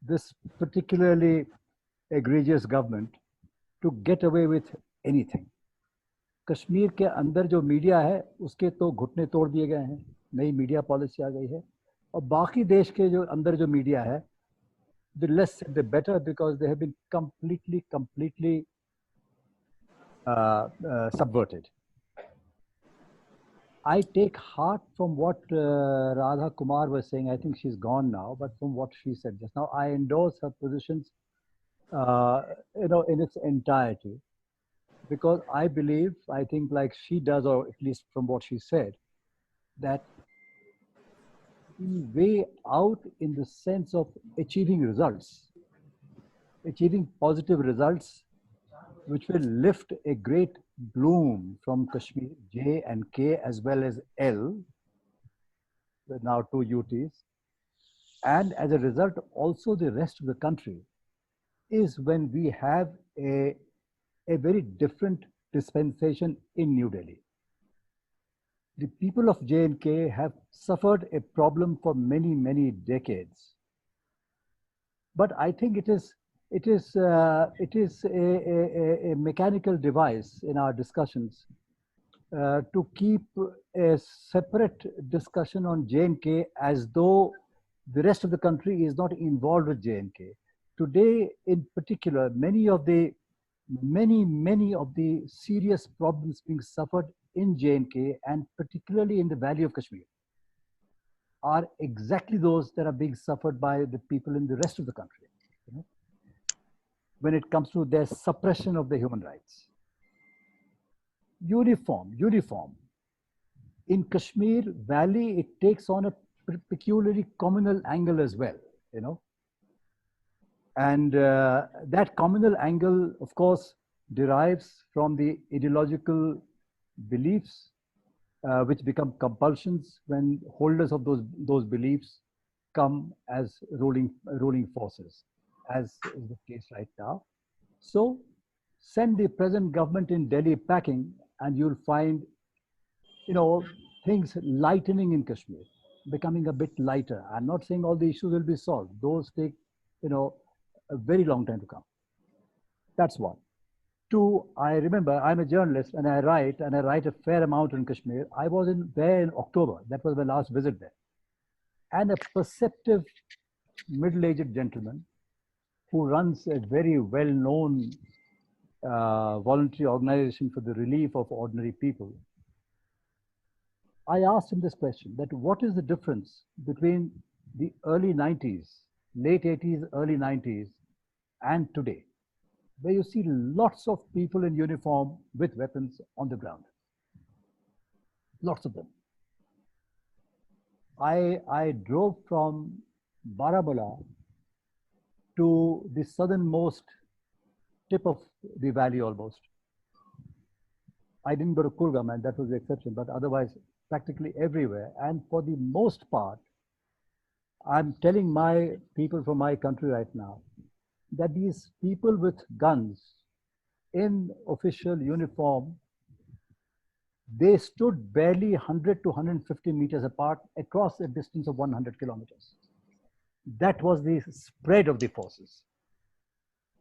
this particularly egregious government, to get away with anything. Kashmir के अंदर जो मीडिया है उसके तो घुटने तोड़ दिए गए हैं, नई मीडिया पॉलिसी आ गई है, और बाकी देश के जो अंदर जो मीडिया है, the less said the better, because they have been completely subverted. I take heart from what Radha Kumar was saying. I think she's gone now, but from what she said just now, I endorse her positions, in its entirety, because I believe, I think like she does, or at least from what she said, that the way out in the sense of achieving results, achieving positive results, which will lift a great bloom from Kashmir, J and K, as well as L, with now 2 UTs, and as a result also the rest of the country, is when we have a very different dispensation in New Delhi. The people of J&K have suffered a problem for many decades, but I think it is a mechanical device in our discussions to keep a separate discussion on J&K as though the rest of the country is not involved with J&K. Today, in particular, many of the many of the serious problems being suffered in J&K and particularly in the Valley of Kashmir are exactly those that are being suffered by the people in the rest of the country, you know, when it comes to their suppression of the human rights. Uniform. In Kashmir Valley, it takes on a peculiarly communal angle as well, you know. And that communal angle, of course, derives from the ideological beliefs, which become compulsions when holders of those beliefs come as ruling forces, as is the case right now. So send the present government in Delhi packing, and you'll find, you know, things lightening in Kashmir, becoming a bit lighter. I'm not saying all the issues will be solved. Those take, you know, a very long time to come. That's one. Two, I remember I'm a journalist and I write a fair amount in Kashmir. I was there in October. That was my last visit there. And a perceptive middle-aged gentleman who runs a very well-known voluntary organization for the relief of ordinary people. I asked him this question, that what is the difference between the early 90s, late 80s, early 90s, and today, where you see lots of people in uniform with weapons on the ground. Lots of them. I drove from Baramulla to the southernmost tip of the valley almost. I didn't go to Kurgam, and that was the exception, but otherwise practically everywhere. And for the most part, I'm telling my people from my country right now that these people with guns in official uniform, they stood barely 100 to 150 meters apart across a distance of 100 kilometers. That was the spread of the forces.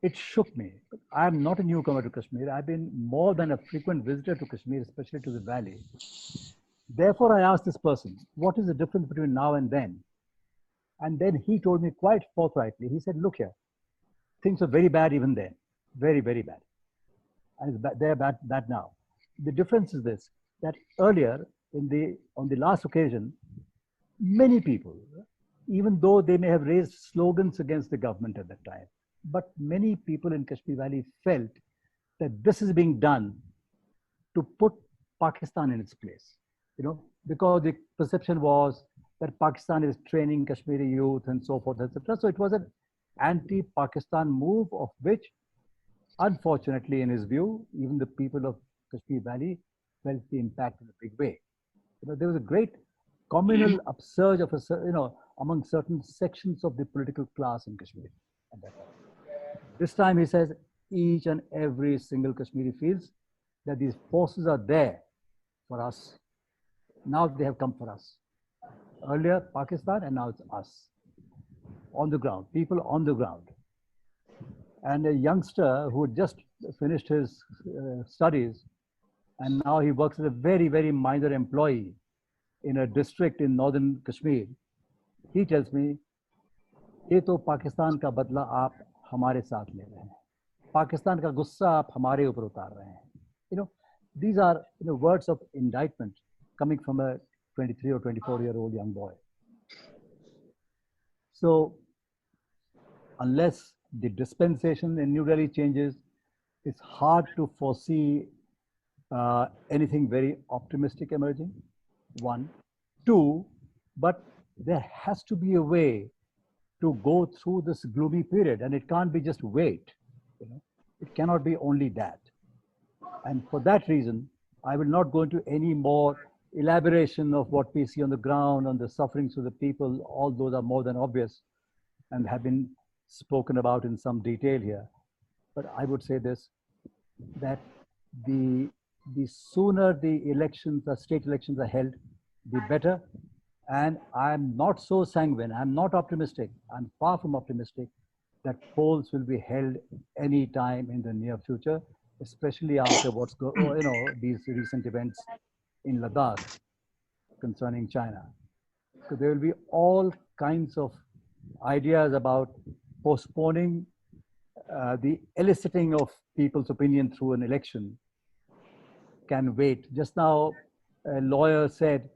It shook me. I'm not a newcomer to Kashmir. I've been more than a frequent visitor to Kashmir, especially to the valley. Therefore, I asked this person, what is the difference between now and then? And then he told me quite forthrightly, he said, look here, things are very bad even then, very, very bad. And they're bad now. The difference is this, that earlier, on the last occasion, many people, even though they may have raised slogans against the government at that time, but many people in Kashmir Valley felt that this is being done to put Pakistan in its place, you know, because the perception was that Pakistan is training Kashmiri youth and so forth, etc. So it was an anti-Pakistan move, of which, unfortunately, in his view, even the people of Kashmir Valley felt the impact in a big way. You know, there was a great communal upsurge of among certain sections of the political class in Kashmir at that time. This time, he says, each and every single Kashmiri feels that these forces are there for us. Now they have come for us. Earlier, Pakistan, and now it's us. On the ground, people on the ground. And a youngster who had just finished his studies, and now he works as a very, very minor employee in a district in northern Kashmir. He tells me, ये तो पाकिस्तान का बदला आप हमारे साथ ले रहे हैं. पाकिस्तान का गुस्सा आप हमारे ऊपर उतार रहे हैं. You know, these are words of indictment coming from a 23 or 24-year-old young boy. So, unless the dispensation in New Delhi changes, it's hard to foresee anything very optimistic emerging. One. Two, but there has to be a way to go through this gloomy period, and it can't be just wait. You know, it cannot be only that. And for that reason, I will not go into any more elaboration of what we see on the ground, on the sufferings of the people. All those are more than obvious and have been spoken about in some detail here. But I would say this, that the sooner the elections, the state elections are held, the better. And I'm not so sanguine, I'm not optimistic, I'm far from optimistic that polls will be held any time in the near future, especially after these recent events in Ladakh concerning China. So there will be all kinds of ideas about postponing the eliciting of people's opinion through an election can wait. Just now, a lawyer said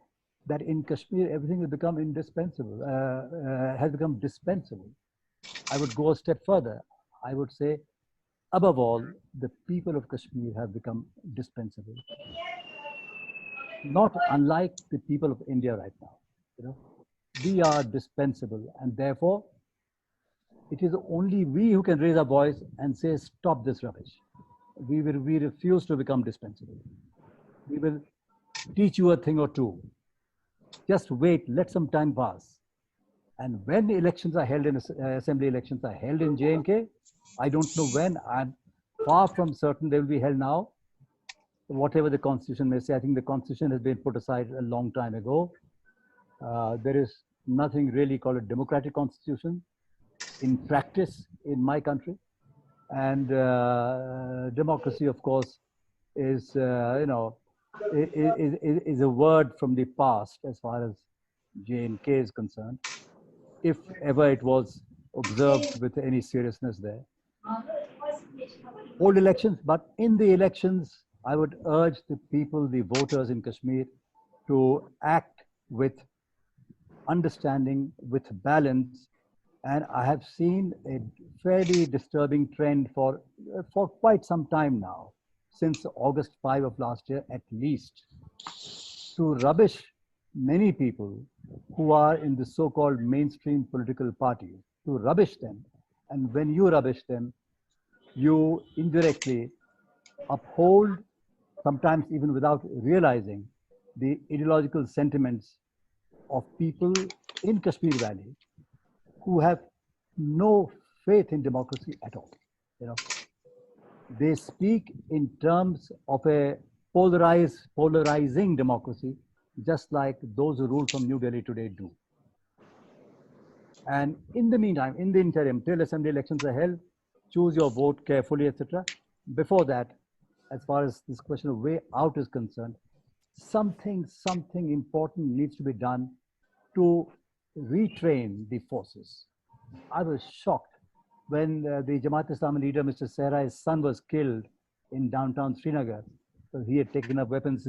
that in Kashmir, everything has become indispensable, has become dispensable. I would go a step further. I would say, above all, the people of Kashmir have become dispensable. Not unlike the people of India right now. You know, we are dispensable, and therefore, it is only we who can raise our voice and say, stop this rubbish. We refuse to become dispensable. We will teach you a thing or two. Just wait, let some time pass. And when elections are held in, assembly elections are held in J&K, I don't know when, I'm far from certain they will be held now. Whatever the constitution may say, I think the constitution has been put aside a long time ago. There is nothing really called a democratic constitution in practice in my country. And democracy, of course, is, is a word from the past as far as J&K is concerned, if ever it was observed with any seriousness there. Hold elections, but in the elections, I would urge the people, the voters in Kashmir, to act with understanding, with balance. And I have seen a fairly disturbing trend for quite some time now, since August 5 of last year at least, to rubbish many people who are in the so-called mainstream political parties, to rubbish them. And when you rubbish them, you indirectly uphold, sometimes even without realizing, the ideological sentiments of people in Kashmir Valley who have no faith in democracy at all. You know, they speak in terms of a polarizing democracy, just like those who rule from New Delhi today do. And in the meantime, in the interim, till assembly elections are held, choose your vote carefully, etc. Before that, as far as this question of way out is concerned, something important needs to be done to retrain the forces. I was shocked when the Jamaat-e-Islami leader, Mr. Sehrai's son, was killed in downtown Srinagar. So he had taken up weapons.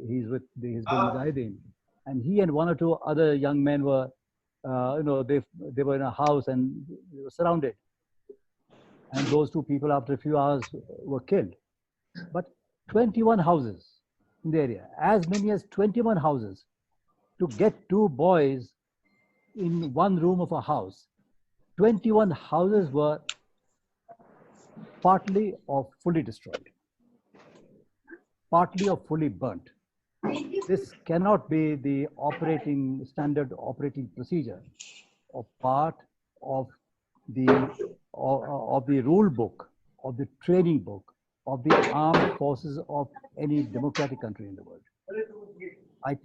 He's with his Mujahideen, and he and one or two other young men were, they were in a house and they were surrounded. And those two people, after a few hours, were killed. But 21 houses in the area, as many as 21 houses, to get two boys in one room of a house. 21 houses were partly or fully destroyed, partly or fully burnt. This cannot be the standard operating procedure or part of the rule book, of the training book, of the armed forces of any democratic country in the world. I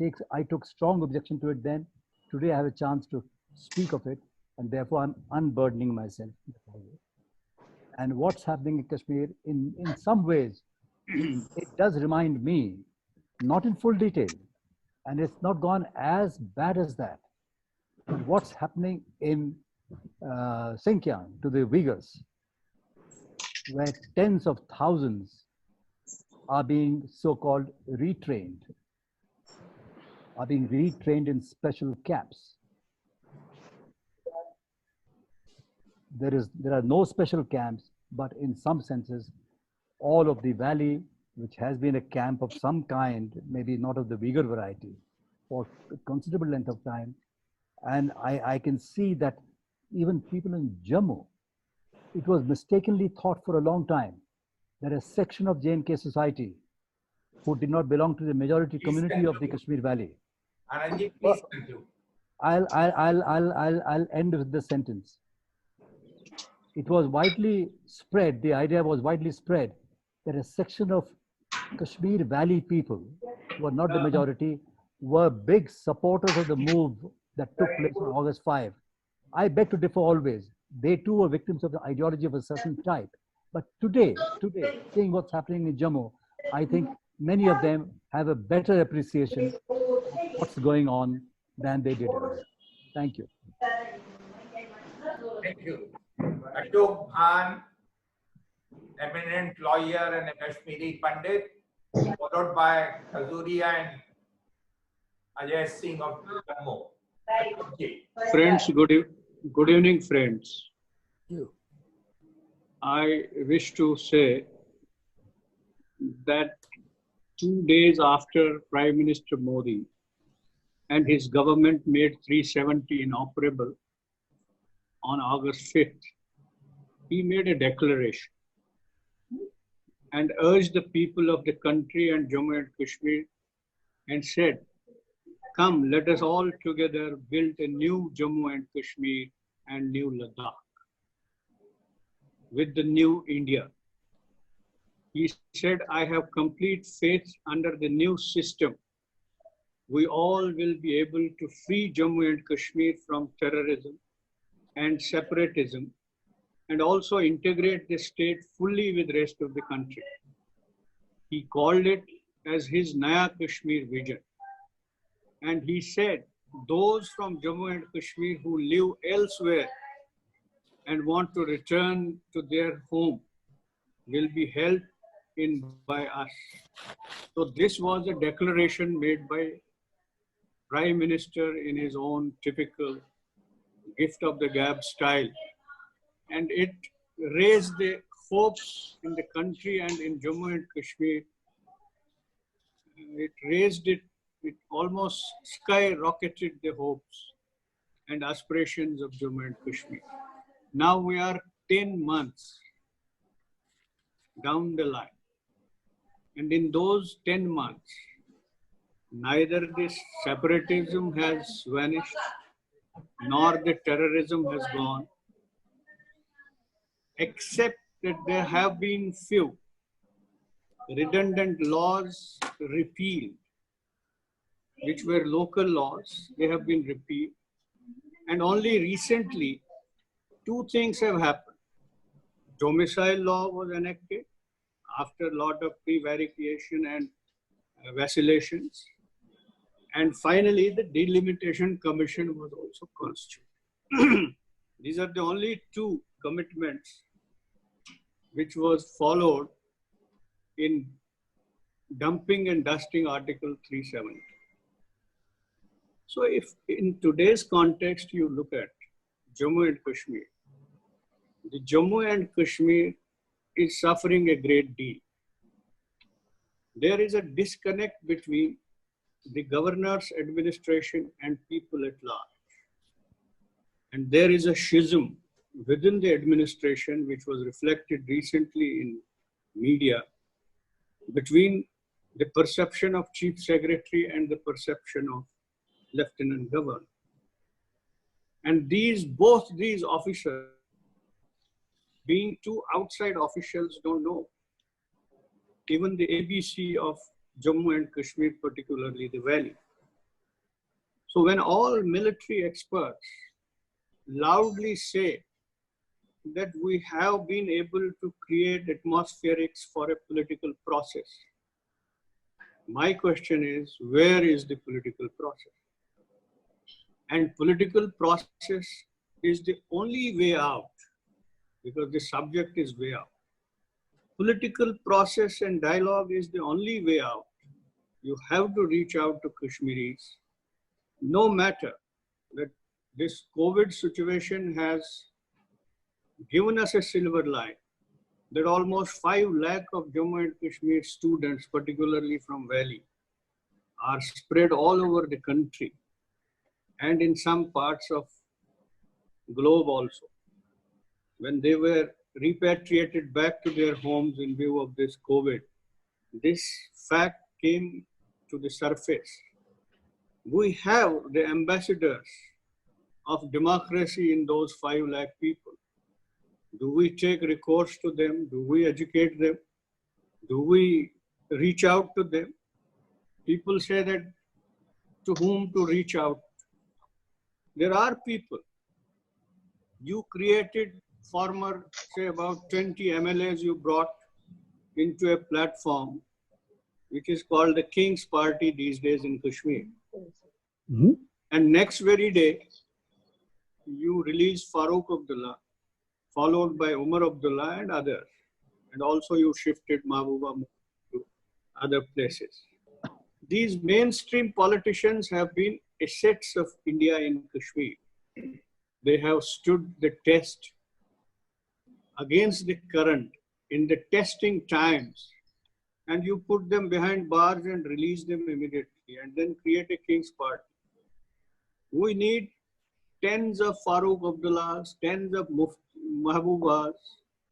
took strong objection to it then. Today I have a chance to speak of it, and therefore I'm unburdening myself. And what's happening in Kashmir, in some ways, it does remind me, not in full detail, and it's not gone as bad as that, but what's happening in Xinjiang to the Uyghurs, where tens of thousands are being so-called retrained, in special camps. There are no special camps, but in some senses, all of the valley, which has been a camp of some kind, maybe not of the Uyghur variety, for a considerable length of time. And I can see that even people in Jammu, it was mistakenly thought for a long time that a section of J&K society who did not belong to the majority community of the Kashmir Valley. Anandji, please conclude. I'll end with this sentence. It was widely spread, the idea was widely spread that a section of Kashmir Valley people who were not the majority were big supporters of the move that took place on August 5. I beg to differ always. They too were victims of the ideology of a certain type. But today, seeing what's happening in Jammu, I think many of them have a better appreciation of what's going on than they did earlier. Thank you. Thank you. Ashok Bhan, eminent lawyer and a Kashmiri Pandit, followed by Khajuria and Ajay Singh of Jammu. Friends, good evening, friends. I wish to say that 2 days after Prime Minister Modi and his government made 370 inoperable on August 5th, he made a declaration and urged the people of the country and Jammu and Kashmir and said, come, let us all together build a new Jammu and Kashmir and new Ladakh with the new India. He said, I have complete faith under the new system. We all will be able to free Jammu and Kashmir from terrorism and separatism and also integrate the state fully with the rest of the country. He called it as his Naya Kashmir vision. And he said, those from Jammu and Kashmir who live elsewhere and want to return to their home will be held in by us. So this was a declaration made by Prime Minister in his own typical gift of the gab style. And it raised the hopes in the country and in Jammu and Kashmir. It raised it, it almost skyrocketed the hopes and aspirations of Jammu and Kashmir. Now we are 10 months down the line. And in those 10 months, neither this separatism has vanished, nor the terrorism has gone, except that there have been few redundant laws repealed, which were local laws. They have been repealed. And only recently, two things have happened. Domicile law was enacted after a lot of prevarication and vacillations. And finally, the Delimitation Commission was also constituted. These are the only two commitments which was followed in dumping and dusting Article 370. So if in today's context you look at Jammu and Kashmir, the Jammu and Kashmir is suffering a great deal. There is a disconnect between the governor's administration and people at large. And there is a schism within the administration, which was reflected recently in media, between the perception of chief secretary and the perception of lieutenant governor. And both these officers, being two outside officials, don't know. Even the ABC of Jammu and Kashmir, particularly the valley. So when all military experts loudly say that we have been able to create atmospherics for a political process, my question is, where is the political process? And political process is the only way out, because the subject is way out. Political process and dialogue is the only way out. You have to reach out to Kashmiris, no matter that this COVID situation has given us a silver line, that almost 5 lakh of Jammu and Kashmir students, particularly from Valley, are spread all over the country and in some parts of globe also. When they were repatriated back to their homes in view of this COVID, this fact came to the surface. We have the ambassadors of democracy in those 5 lakh people. Do we take recourse to them? Do we educate them? Do we reach out to them? People say that to whom to reach out. There are people. You created former, say about 20 MLAs you brought into a platform, which is called the King's Party these days in Kashmir. Mm-hmm. And next very day, you release Farooq Abdullah, followed by Umar Abdullah and others. and also you shifted Mahbuba to other places. These mainstream politicians have been assets of India in Kashmir. They have stood the test against the current in the testing times, and you put them behind bars and release them immediately and then create a king's party. We need tens of Farooq Abdullahs, tens of Mahbubas,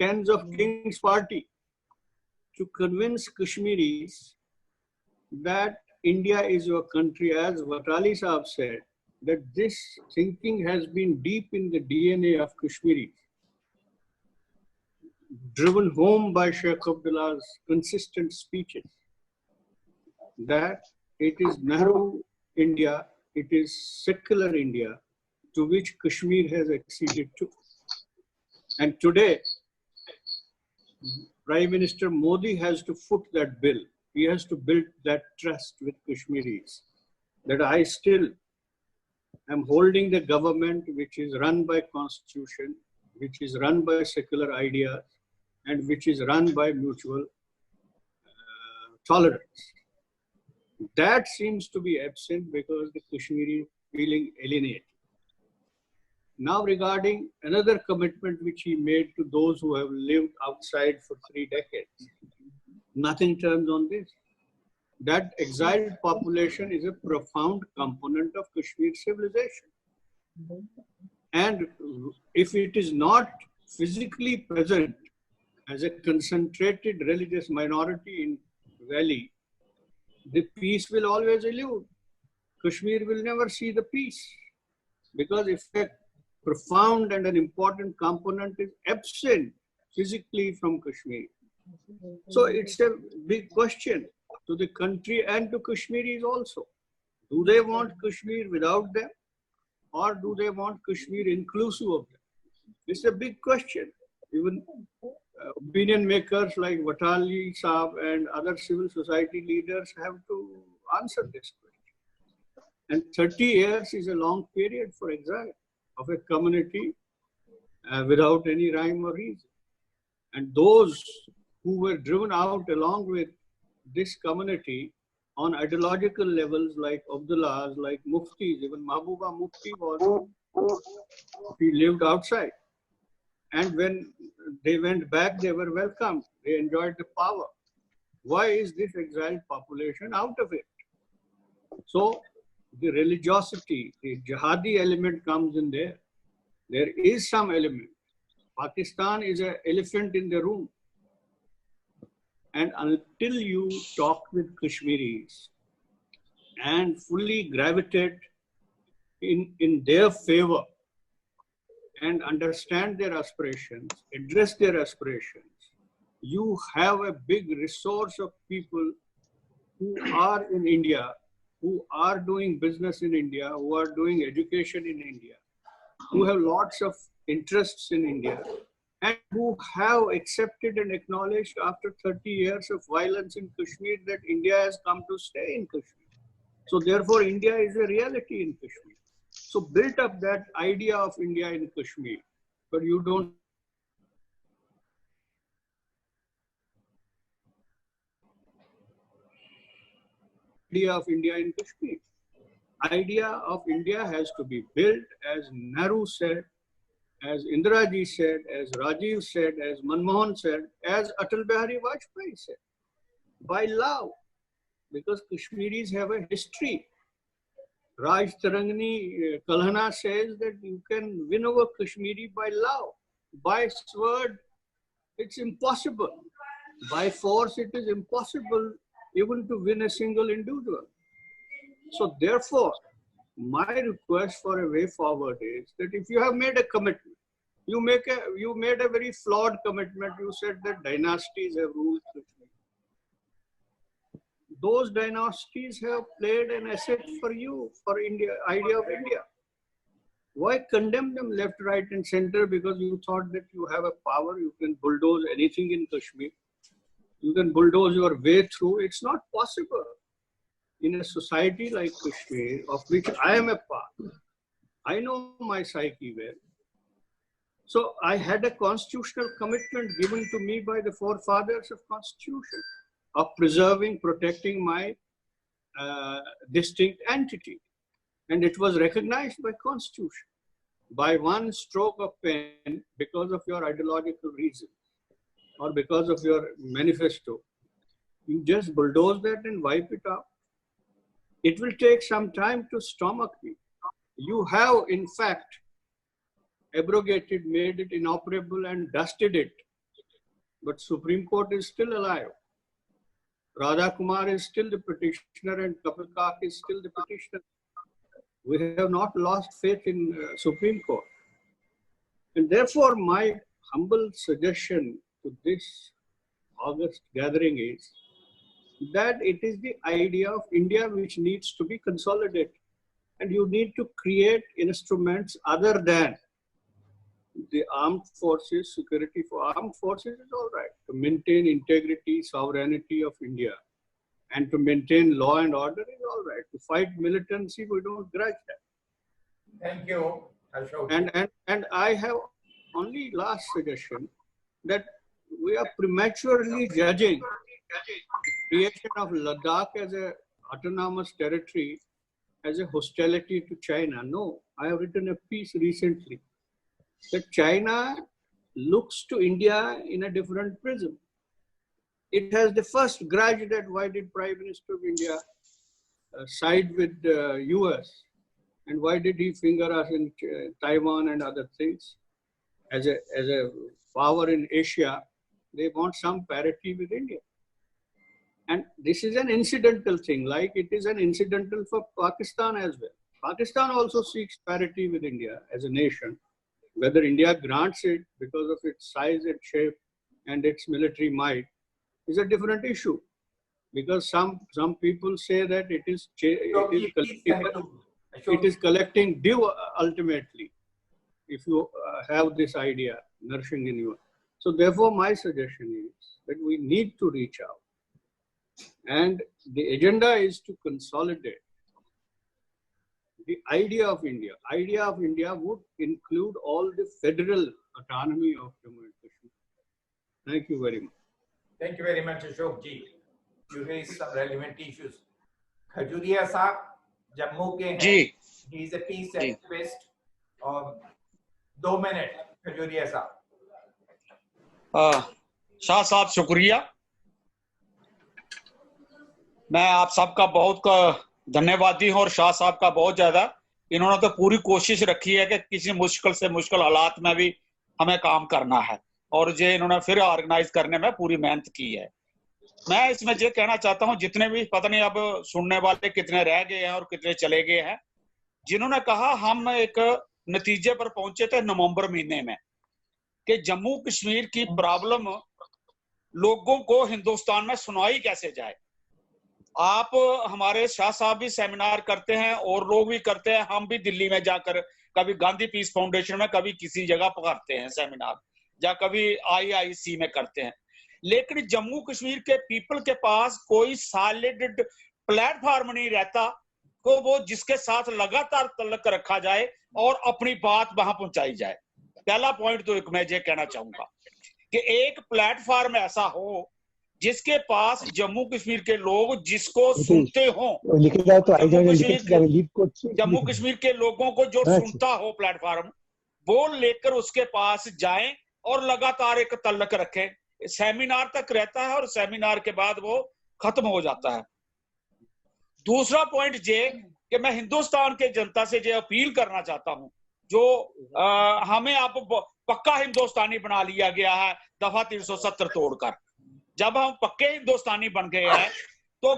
tens of king's party to convince Kashmiris that India is your country, as Watali Saab said, that this thinking has been deep in the DNA of Kashmiris, driven home by Sheikh Abdullah's consistent speeches, that it is Nehru India, it is secular India to which Kashmir has acceded to. And today, Prime Minister Modi has to foot that bill. He has to build that trust with Kashmiris, that I still am holding the government which is run by constitution, which is run by secular ideas, and which is run by mutual tolerance. That seems to be absent because the Kashmiri feeling alienated. Now regarding another commitment which he made to those who have lived outside for 3 decades, nothing turns on this. That exiled population is a profound component of Kashmir civilization. And if it is not physically present as a concentrated religious minority in Valley, the peace will always elude. Kashmir will never see the peace, because if a profound and an important component is absent physically from Kashmir. So it's a big question to the country and to Kashmiris also. Do they want Kashmir without them, or do they want Kashmir inclusive of them? This is a big question. Even opinion makers like Watali Saab and other civil society leaders have to answer this question. And 30 years is a long period for exile of a community without any rhyme or reason. And those who were driven out along with this community on ideological levels like Abdullahs, like Muftis, even Mahbuba Mufti was, he lived outside. And when they went back, they were welcomed. They enjoyed the power. Why is this exiled population out of it? So the religiosity, the jihadi element comes in there. There is some element. Pakistan is an elephant in the room. And until you talk with Kashmiris and fully gravitate in their favor and understand their aspirations, address their aspirations, you have a big resource of people who are in India, who are doing business in India, who are doing education in India, who have lots of interests in India, and who have accepted and acknowledged after 30 years of violence in Kashmir that India has come to stay in Kashmir. So therefore, India is a reality in Kashmir. So build up that idea of India in Kashmir, but you don't idea of India in Kashmir. Idea of India has to be built, as Nehru said, as Indira said, as Rajiv said, as Manmohan said, as Atal Bihari Vajpayee said, by love, because Kashmiris have a history. Raj Tarangani Kalhana says that you can win over Kashmiri by love. By sword, it's impossible. By force, it is impossible even to win a single individual. So therefore, my request for a way forward is that if you have made a commitment, you made a very flawed commitment. You said that dynasties have ruled Kashmir. Those dynasties have played an asset for you, for India, idea of India. Why condemn them left, right, and center because you thought that you have a power, you can bulldoze anything in Kashmir, you can bulldoze your way through? It's not possible. In a society like Kashmir, of which I am a part, I know my psyche well. So I had a constitutional commitment given to me by the forefathers of Constitution of preserving, protecting my distinct entity. And it was recognized by Constitution. By one stroke of pen, because of your ideological reason or because of your manifesto, you just bulldoze that and wipe it out. It will take some time to stomach it. You have, in fact, abrogated, made it inoperable and dusted it. But Supreme Court is still alive. Radha Kumar is still the petitioner and Kapil Kak is still the petitioner. We have not lost faith in Supreme Court. And therefore, my humble suggestion to this August gathering is that it is the idea of India which needs to be consolidated. And you need to create instruments other than the armed forces, security for armed forces is all right. To maintain integrity, sovereignty of India and to maintain law and order is all right. To fight militancy, we don't grudge that. Thank you, Ashok. And I have only last suggestion that we are prematurely judging the creation of Ladakh as an autonomous territory as a hostility to China. No, I have written a piece recently that China looks to India in a different prism. It has the first grudge that why did Prime Minister of India side with the US and why did he finger us in Taiwan and other things? As a power in Asia, they want some parity with India. And this is an incidental thing, like it is an incidental for Pakistan as well. Pakistan also seeks parity with India as a nation. Whether India grants it because of its size and shape and its military might is a different issue. Because some people say that it is collecting due ultimately if you have this idea nourishing in you. So therefore my suggestion is that we need to reach out. And the agenda is to consolidate the idea of India. Idea of India would include all the federal autonomy of Jammu and Kashmir. Thank you very much. Thank you very much, Ashok ji. You raised some relevant issues. Khajuria Saab, Jammu ke hain. He is a peace activist. 2 minutes, Khajuria Saab. Shah साहब शुक्रिया। मैं आप सबका बहुत धन्यवादी हूं और शाह साहब का बहुत ज्यादा। इन्होंने तो पूरी कोशिश रखी है कि किसी मुश्किल से मुश्किल हालात में भी हमें काम करना है और ये इन्होंने फिर ऑर्गेनाइज करने में पूरी मेहनत की है। मैं इसमें ये कहना चाहता हूं, जितने भी पता नहीं अब सुनने वाले कितने रह गए हैं और कितने चले गए हैं, जिन्होंने कहा हम एक नतीजे पर पहुंचे थे नवंबर महीने में कि जम्मू कश्मीर की प्रॉब्लम लोगों को हिंदुस्तान में सुनाई कैसे जाए। आप हमारे शाह साहब भी सेमिनार करते हैं और लोग भी करते हैं, हम भी दिल्ली में जाकर कभी गांधी पीस फाउंडेशन में कभी किसी जगह करते हैं सेमिनार या कभी IIC में करते हैं। लेकिन जम्मू कश्मीर के पीपल के पास कोई सॉलिड प्लेटफॉर्म नहीं रहता को वो जिसके साथ लगातार तल्लक रखा जाए और अपनी बात वहां पहुंचाई जाए। पहला पॉइंट तो एक मैं ये कहना चाहूंगा कि एक प्लेटफॉर्म ऐसा हो जिसके पास जम्मू कश्मीर के लोग जिसको सुनते हो, जम्मू कश्मीर के लोगों को जो सुनता हो प्लेटफॉर्म, वो लेकर उसके पास जाएं और लगातार एक तल्लक रखें। सेमिनार तक रहता है और सेमिनार के बाद वो खत्म हो जाता है। दूसरा पॉइंट ये कि मैं हिंदुस्तान के जनता से ये अपील करना चाहता हूं, जो हमें आप पक्का हिंदुस्तानी बना लिया गया है दफा 370 तोड़कर। जब हम पक्के हिंदुस्तानी बन गए हैं तो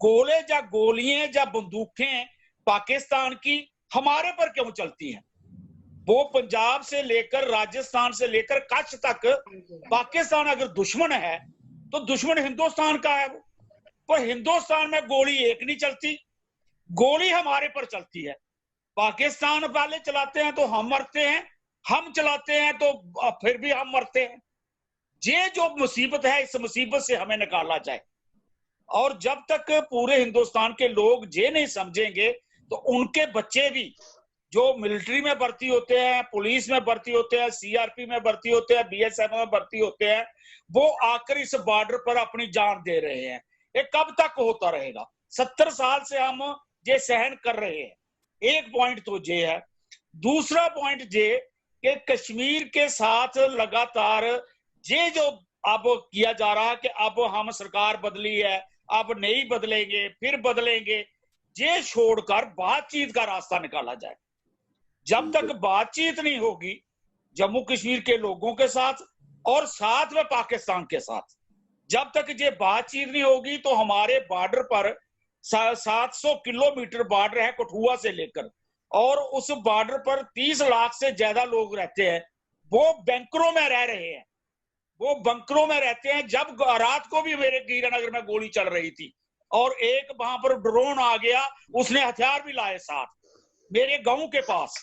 गोले या गोलियां या बंदूकें पाकिस्तान की हमारे पर क्यों चलती हैं? वो पंजाब से लेकर राजस्थान से लेकर कच्छ तक पाकिस्तान अगर दुश्मन है तो दुश्मन हिंदुस्तान का है। वो हिंदुस्तान में गोली एक नहीं चलती, गोली हमारे पर चलती है। पाकिस्तान वाले चलाते हैं तो हम मरते हैं, हम चलाते हैं तो फिर भी हम मरते हैं। ये जो मुसीबत है, इस मुसीबत से हमें निकाला जाए। और जब तक पूरे हिंदुस्तान के लोग ये नहीं समझेंगे तो उनके बच्चे भी जो मिलिट्री में भर्ती होते हैं, पुलिस में भर्ती होते हैं, सीआरपी में भर्ती होते हैं, बीएसएफ में भर्ती होते हैं, वो आकर इस बॉर्डर पर अपनी जान दे रहे हैं। ये कब तक होता रहेगा? 70 साल से हम ये सहन कर रहे हैं। एक पॉइंट तो ये है। दूसरा पॉइंट ये कि कश्मीर के साथ लगातार ये जो अब किया जा रहा है कि अब हम सरकार बदली है, अब नहीं बदलेंगे, फिर बदलेंगे, ये छोड़कर बातचीत का रास्ता निकाला जाए। जब तक बातचीत नहीं होगी जम्मू कश्मीर के लोगों के साथ और साथ में पाकिस्तान के साथ, जब तक ये बातचीत नहीं होगी तो हमारे बॉर्डर पर 700 किलोमीटर बॉर्डर है कठुआ से लेकर, और उस बॉर्डर पर 30 लाख से ज्यादा लोग रहते हैं। वो बैंकरों में रह रहे हैं, वो बंकरों में रहते हैं। जब रात को भी मेरे कीरनगर में गोली चल रही थी और एक वहां पर ड्रोन आ गया, उसने हथियार भी लाए साथ मेरे गांव के पास,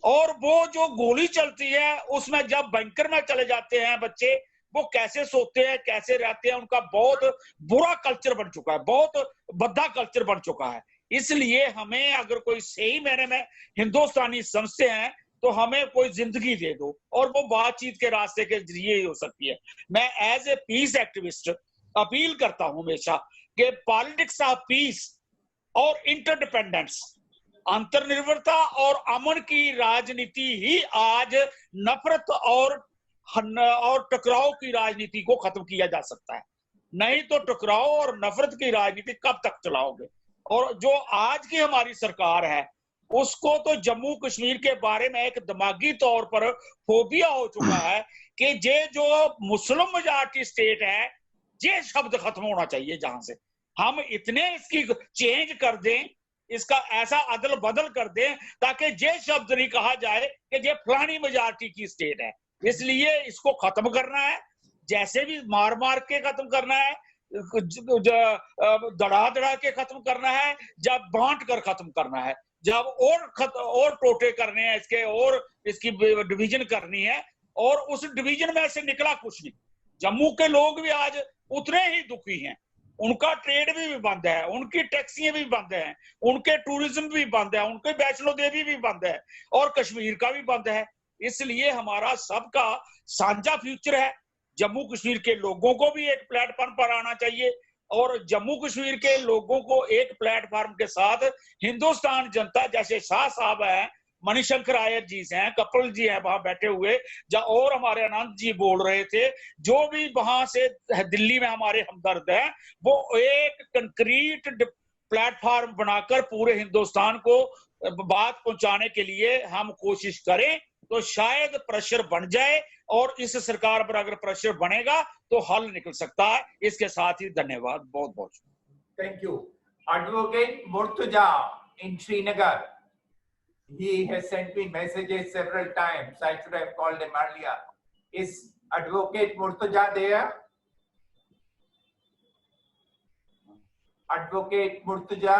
और वो जो गोली चलती है उसमें जब बंकर में चले जाते हैं बच्चे, वो कैसे सोते हैं, कैसे रहते हैं, उनका बहुत बुरा कल्चर बन चुका है, बहुत भद्दा कल्चर बन चुका है। इसलिए हमें अगर कोई सही मायने में हिंदुस्तानी समझते हैं तो हमें कोई जिंदगी दे दो, और वो बातचीत के रास्ते के जरिए ही हो सकती है। मैं as a peace activist appeal करता हूं हमेशा कि पॉलिटिक्स ऑफ पीस और इंटरडिपेंडेंस, अंतर्निर्भरता और अमन की राजनीति ही आज नफरत और टकराव की राजनीति को खत्म किया जा सकता है। नहीं तो टकराव और नफरत की राजनीति कब तक चलाओगे? और जो आज की हमारी सरकार है उसको तो जम्मू कश्मीर के बारे में एक दिमागी तौर पर फोबिया हो चुका है कि ये जो मुस्लिम मेजॉरिटी स्टेट है, ये शब्द खत्म होना चाहिए। जहां से हम इतने इसकी चेंज कर दें, इसका ऐसा अदल बदल कर दें ताकि ये शब्द नहीं कहा जाए कि ये फलानी मेजॉरिटी की स्टेट है। इसलिए इसको खत्म करना है, जैसे भी मार मार के खत्म करना है, दड़ा दड़ा के खत्म करना है, जब बांट कर खत्म करना है, जब और टोटे करने हैं इसके, और इसकी डिवीजन करनी है, और उस डिवीजन में से निकला कुछ नहीं। जम्मू के लोग भी आज उतने ही दुखी हैं, उनका ट्रेड भी बंद है, उनकी टैक्सियां भी बंद हैं, उनके टूरिज्म भी बंद है, उनके वैष्णो देवी भी बंद है, और कश्मीर का भी बंद है। इसलिए हमारा सबका साझा फ्यूचर है। जम्मू कश्मीर के लोगों को भी एक प्लेटफॉर्म पर आना चाहिए, और जम्मू कश्मीर के लोगों को एक प्लेटफॉर्म के साथ हिंदुस्तान जनता, जैसे शाह साहब हैं, मणिशंकर आयर जी हैं, कपिल जी हैं वहां बैठे हुए, और हमारे अनंत जी बोल रहे थे, जो भी वहां से दिल्ली में हमारे हमदर्द हैं, वो एक कंक्रीट प्लेटफॉर्म बनाकर पूरे हिंदुस्तान को बात पहुंचाने के लिए हम कोशिश करें तो शायद प्रेशर बन जाए, और इस सरकार पर अगर प्रेशर बनेगा तो हल निकल सकता है। इसके साथ ही धन्यवाद, बहुत बहुत। Thank you. Advocate Murtuza in Srinagar. He has sent me messages several times. I should have called him earlier. Is Advocate Murtuza there? Advocate Murtuza?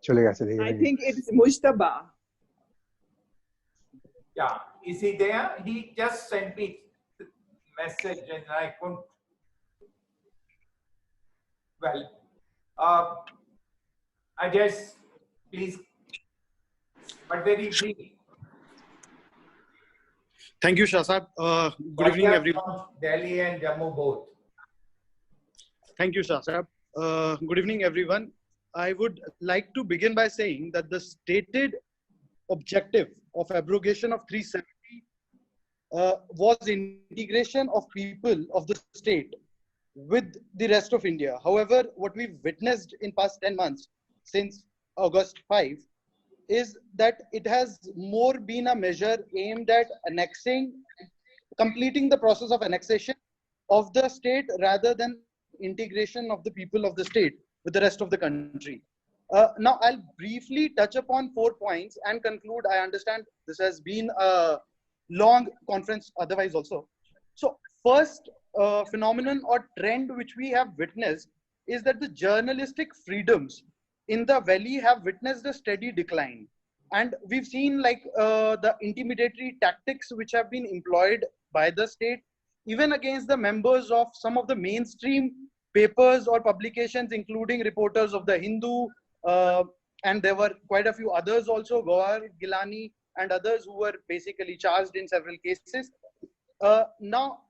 I think it's Mujtaba. Yeah, is he there? He just sent me message and I couldn't. Well, I guess, please, but very brief. Thank you, Shah Sahib. Good evening, everyone. Delhi and Jammu both. Thank you, Shah Sahib. Good evening, everyone. I would like to begin by saying that the stated objective of abrogation of 370 was integration of people of the state with the rest of India. However, what we've witnessed in past 10 months since August 5 is that it has more been a measure aimed at annexing, completing the process of annexation of the state rather than integration of the people of the state with the rest of the country. Now, I'll briefly touch upon 4 points and conclude. I understand this has been a long conference otherwise also. So first phenomenon or trend which we have witnessed is that the journalistic freedoms in the valley have witnessed a steady decline. And we've seen like the intimidatory tactics which have been employed by the state, even against the members of some of the mainstream papers or publications, including reporters of the Hindu, and there were quite a few others also, Gawar, Gilani, and others who were basically charged in several cases. Now,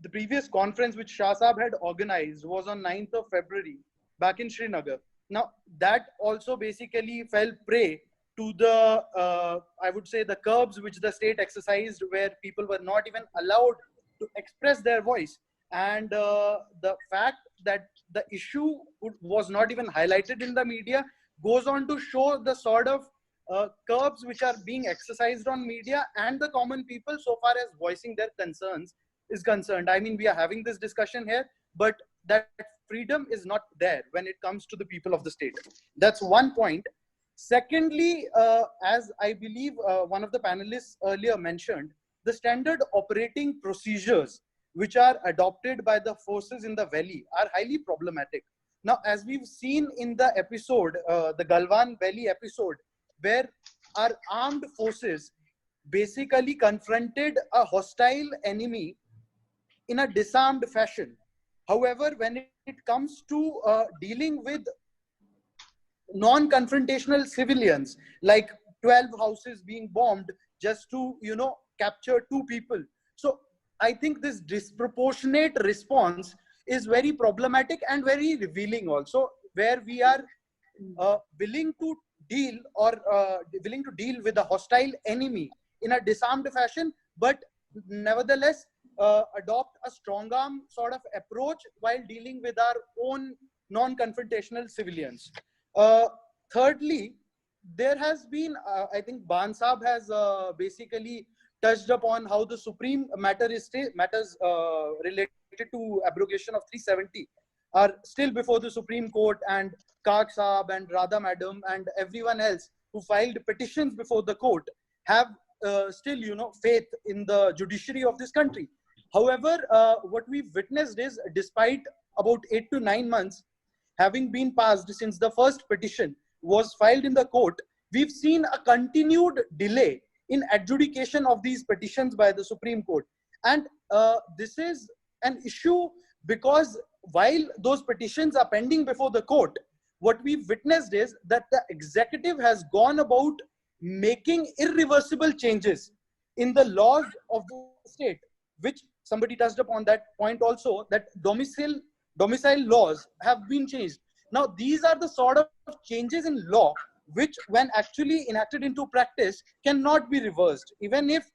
the previous conference which Shah Saab had organized was on 9th of February back in Srinagar. Now, that also basically fell prey to the, I would say, the curbs which the state exercised, where people were not even allowed to express their voice. And the fact that the issue was not even highlighted in the media goes on to show the sort of curbs which are being exercised on media and the common people so far as voicing their concerns is concerned. I mean, we are having this discussion here, but that freedom is not there when it comes to the people of the state. That's one point. Secondly, as I believe one of the panelists earlier mentioned, the standard operating procedures which are adopted by the forces in the valley are highly problematic. Now, as we've seen in the episode, the Galwan Valley episode, where our armed forces basically confronted a hostile enemy in a disarmed fashion. However, when it comes to dealing with non-confrontational civilians, like 12 houses being bombed just to, capture 2 people. So I think this disproportionate response is very problematic and very revealing also, where we are willing to deal with a hostile enemy in a disarmed fashion, but nevertheless adopt a strong arm sort of approach while dealing with our own non-confrontational civilians. Thirdly, there has been, I think Ban Saab has basically touched upon how the supreme matters related to abrogation of 370 are still before the Supreme Court, and Kak Saab and Radha Madam and everyone else who filed petitions before the court have still, faith in the judiciary of this country. However, what we've witnessed is, despite about 8 to 9 months having been passed since the first petition was filed in the court, we've seen a continued delay in adjudication of these petitions by the Supreme Court. And this is an issue because while those petitions are pending before the court, what we've witnessed is that the executive has gone about making irreversible changes in the laws of the state, which somebody touched upon that point also, that domicile laws have been changed. Now, these are the sort of changes in law which, when actually enacted into practice, cannot be reversed. Even if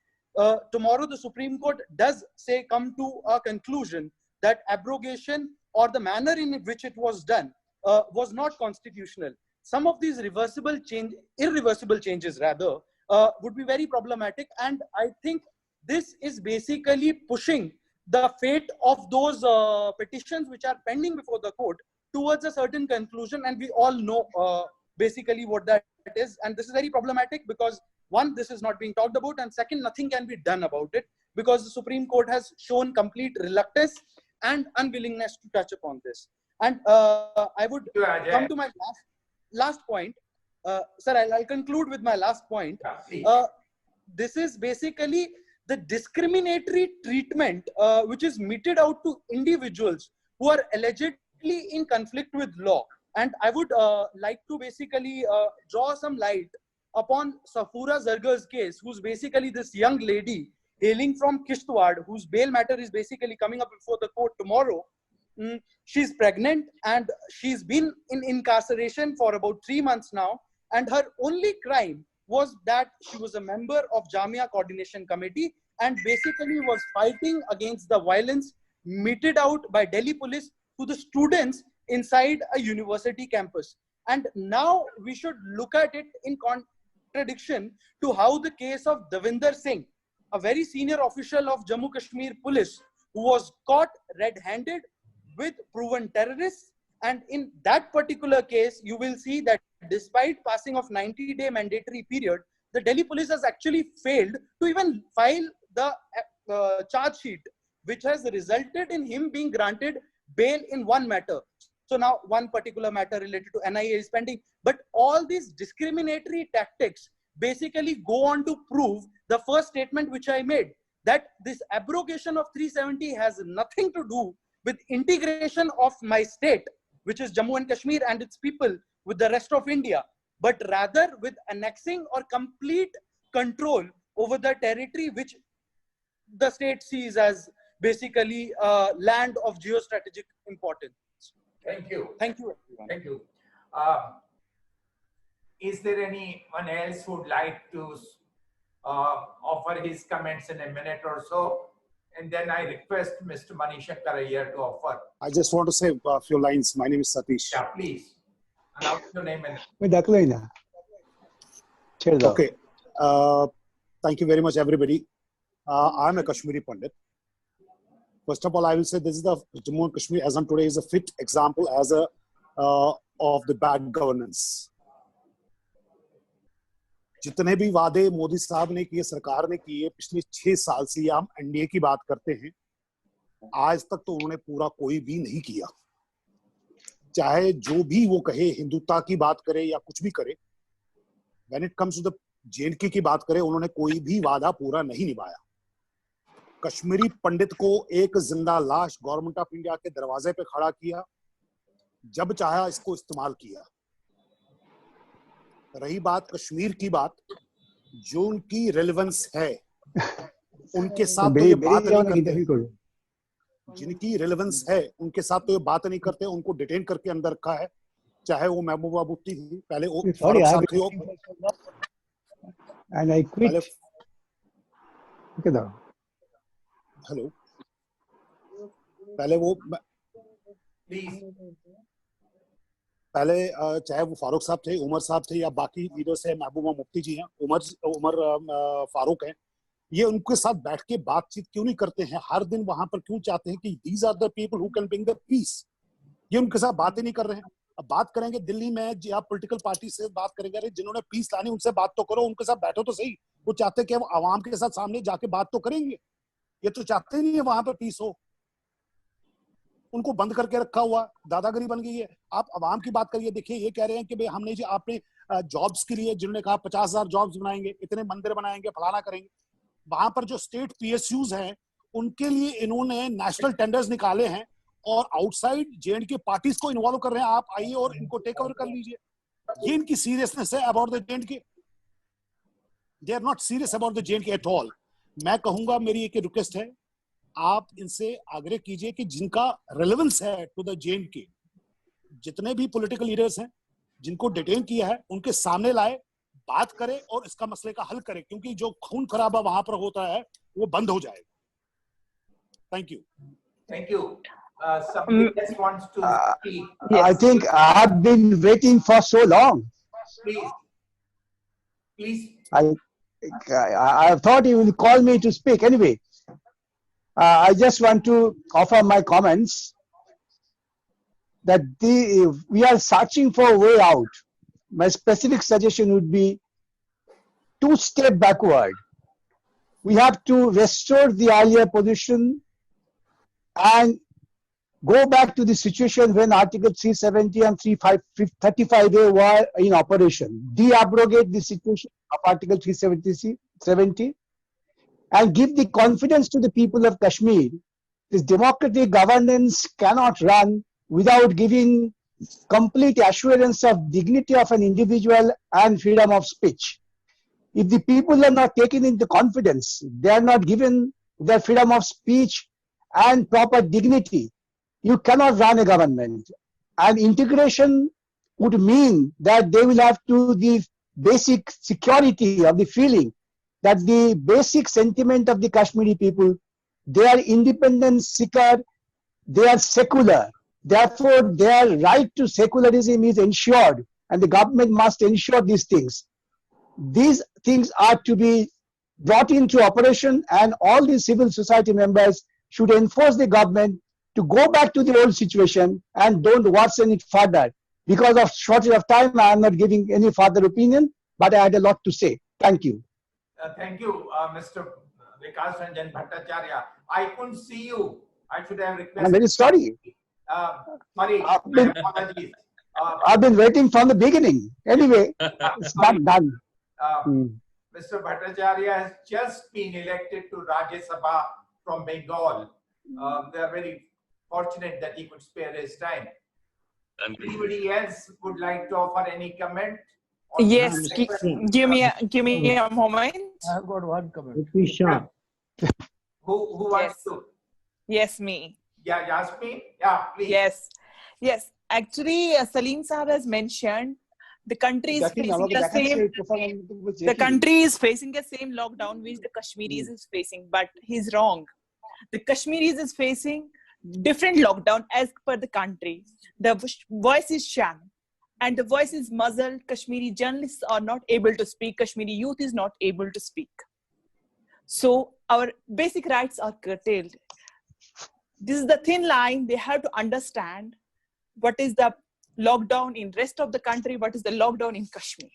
tomorrow the Supreme Court does say come to a conclusion that abrogation or the manner in which it was done was not constitutional, some of these irreversible changes rather would be very problematic. And I think this is basically pushing the fate of those petitions which are pending before the court towards a certain conclusion, and we all know basically what that is. And this is very problematic because, one, this is not being talked about, and second, nothing can be done about it because the Supreme Court has shown complete reluctance and unwillingness to touch upon this. And I would come to my last point. Sir, I'll conclude with my last point. This is basically the discriminatory treatment which is meted out to individuals who are allegedly in conflict with law. And I would like to basically draw some light upon Safura Zargar's case, who's basically this young lady hailing from Kishtwar, whose bail matter is basically coming up before the court tomorrow. She's pregnant and she's been in incarceration for about 3 months now. And her only crime was that she was a member of Jamia Coordination Committee and basically was fighting against the violence meted out by Delhi police to the students inside a university campus. And now we should look at it in contradiction to how the case of Davinder Singh, a very senior official of Jammu Kashmir police, who was caught red-handed with proven terrorists. And in that particular case, you will see that despite passing of 90-day mandatory period, the Delhi police has actually failed to even file the charge sheet, which has resulted in him being granted bail in one matter. So now one particular matter related to NIA is pending. But all these discriminatory tactics basically go on to prove the first statement which I made, that this abrogation of 370 has nothing to do with integration of my state, which is Jammu and Kashmir, and its people with the rest of India. but rather with annexing or complete control over the territory which the state sees as basically land of geostrategic importance. Thank you. Thank you, everyone. Thank you. Is there anyone else who would like to offer his comments in a minute or so? And then I request Mr. Manishankar Iyer to offer. I just want to say a few lines. My name is Satish. Yeah, please. Announce your name and. Okay. Thank you very much, everybody. I'm a Kashmiri Pandit. First of all, I will say this is the Jammu and Kashmir as on today is a fit example as a of the bad governance. जितने भी वादे मोदी साहब ने किए, सरकार ने किए, पिछले 6 साल से हम एनडीए की बात करते हैं, आज तक तो उन्होंने पूरा कोई भी नहीं किया। चाहे जो भी वो कहे, हिंदुत्व की बात करे या कुछ भी करे, when it comes to the JNK की बात करे, उन्होंने कोई भी वादा पूरा नहीं निभाया। कश्मीरी पंडित को एक जिंदा लाश गवर्नमेंट ऑफ इंडिया के दरवाजे पे खड़ा किया, जब चाहा इसको इस्तेमाल किया। रही बात कश्मीर की बात, जो उनकी रेलेवेंस है उनके साथ तो ये बात नहीं करते, जिनकी रेलेवेंस है उनके साथ तो ये बात नहीं करते, उनको डिटेन करके अंदर रखा है। चाहे वो महबूबा मुफ्ती थी, पहले वो फारूक साहब थे, and I quit. हेलो, पहले वो पहले चाहे वो फारूक साहब थे, उमर साहब थे या बाकी लीडर्स है, महबूबा मुफ्ती जी हैं, उमर फारूक हैं, ये उनके साथ बैठ के बातचीत क्यों नहीं करते हैं? हर दिन वहां पर क्यों चाहते हैं कि these are the people who can bring the peace? ये उनके साथ बातें नहीं कर रहे हैं। अब बात करेंगे दिल्ली में या पॉलिटिकल पार्टी से बात करेंगे, अरे जिन्होंने पीस लानी उनसे बात तो करो, उनके साथ बैठो तो सही। वो चाहते कि वो आवाम के साथ सामने जाके बात तो करेंगे, ये तो चाहते नहीं है वहां पर पीस हो। उनको बंद करके रखा हुआ, दादागिरी बन गई है। आप आवाम की बात करिए, देखिए ये कह रहे हैं कि भाई हमने जी आपने जॉब्स के लिए, जिन्होंने कहा 50,000 जॉब्स बनाएंगे, इतने मंदिर बनाएंगे, फलाना करेंगे। वहां पर जो स्टेट PSUs हैं उनके लिए इन्होंने नेशनल टेंडर्स निकाले हैं और आउटसाइड JNK पार्टीज को इन्वॉल्व कर रहे हैं। आप आइए और इनको टेक ओवर कर लीजिए। ये इनकी सीरियसनेस है about the JNK। They are not serious about the JNK at all. मैं कहूंगा, मेरी एक रिक्वेस्ट है, आप इनसे आग्रह कीजिए कि जिनका रेलेवेंस है टू द JNK, जितने भी पॉलिटिकल लीडर्स हैं जिनको डिटेन किया है, उनके सामने लाए, बात करें और इसका मसले का हल करें, क्योंकि जो खून खराबा वहां पर होता है वो बंद हो जाएगा। Thank you. Thank you. Somebody else wants to speak. I think I have been waiting for so long. Please. I thought you will call me to speak anyway. I just want to offer my comments that we are searching for a way out. My specific suggestion would be 2 steps backward. We have to restore the earlier position and go back to the situation when Article 370 and 335A were in operation. De-abrogate the situation of Article 370 and give the confidence to the people of Kashmir. This democratic governance cannot run without giving complete assurance of dignity of an individual and freedom of speech. If the people are not taken into confidence, they are not given their freedom of speech and proper dignity, you cannot run a government. And integration would mean that they will have to the basic security of the feeling that the basic sentiment of the Kashmiri people, they are independent seeker, they are secular. Therefore, their right to secularism is ensured, and the government must ensure these things. These things are to be brought into operation, and all the civil society members should enforce the government to go back to the old situation and don't worsen it further. Because of shortage of time, I am not giving any further opinion, but I had a lot to say. Thank you. Thank you, Mr. Vikas Ranjan Bhattacharya. I couldn't see you. I should have requested. I'm very sorry. Sorry, my apologies. I've been waiting from the beginning. Anyway, it's not done. Mr. Bhattacharya has just been elected to Rajya Sabha from Bengal. They are very fortunate that he could spare his time. Anybody else would like to offer any comment Yes, give me a moment. I have got one comment. Who wants to? Yes, me. Yeah, Yasmin. Yeah, please. Yes. Actually, Salim Sahab has mentioned the country is facing the same. The country is facing the same lockdown which the Kashmiris is facing, but he's wrong. The Kashmiris is facing different lockdown as per the country. The voice is sham, and the voice is muzzled. Kashmiri journalists are not able to speak. Kashmiri youth is not able to speak. So our basic rights are curtailed. This is the thin line. They have to understand what is the lockdown in rest of the country, what is the lockdown in Kashmir.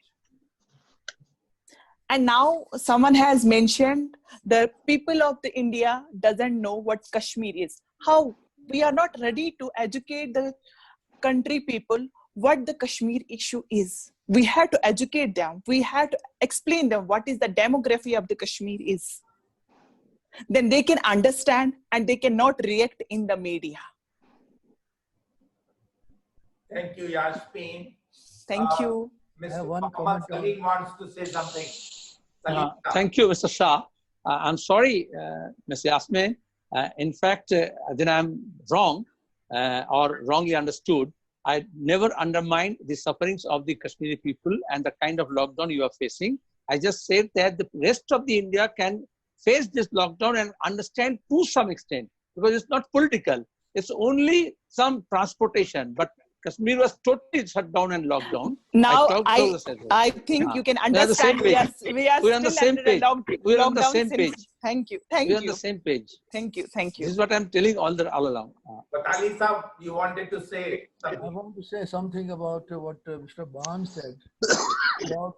And now someone has mentioned the people of the India doesn't know what Kashmir is. How? We are not ready to educate the country people what the Kashmir issue is. We have to educate them. We have to explain them what is the demography of the Kashmir is. Then they can understand and they cannot react in the media. Thank you, Yasmin. Thank you. Mr. Muhammad Salim wants to say something. Thank you, Mr. Shah. I'm sorry, Ms. Yasmin. In fact, then I'm wrong or wrongly understood. I never undermined the sufferings of the Kashmiri people and the kind of lockdown you are facing. I just said that the rest of the India can face this lockdown and understand to some extent, because it's not political. It's only some transportation, but Kashmir was totally shut down and locked down. Now I think you can understand. We are on the same page. We're on the same page. Thank you. We're on the same page. Thank you. This is what I'm telling all along. But Ali Sahab, you wanted to say something. I want to say something about what Mr. Ban said about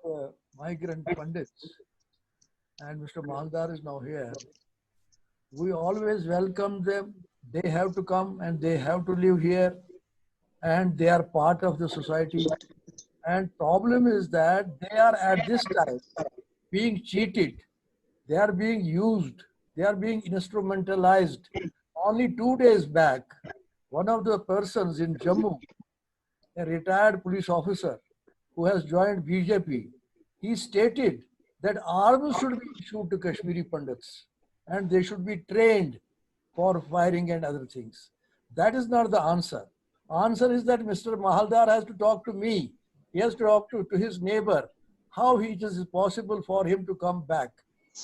migrant pundits. And Mr. Maldar is now here. We always welcome them. They have to come and they have to live here. And they are part of the society. And problem is that they are at this time being cheated. They are being used. They are being instrumentalized. Only 2 days back, one of the persons in Jammu, a retired police officer who has joined BJP, he stated that arms should be issued to Kashmiri Pandits and they should be trained for firing and other things. That is not the answer. Answer is that Mr. Mahaldar has to talk to me. He has to talk to his neighbor. How it is possible for him to come back?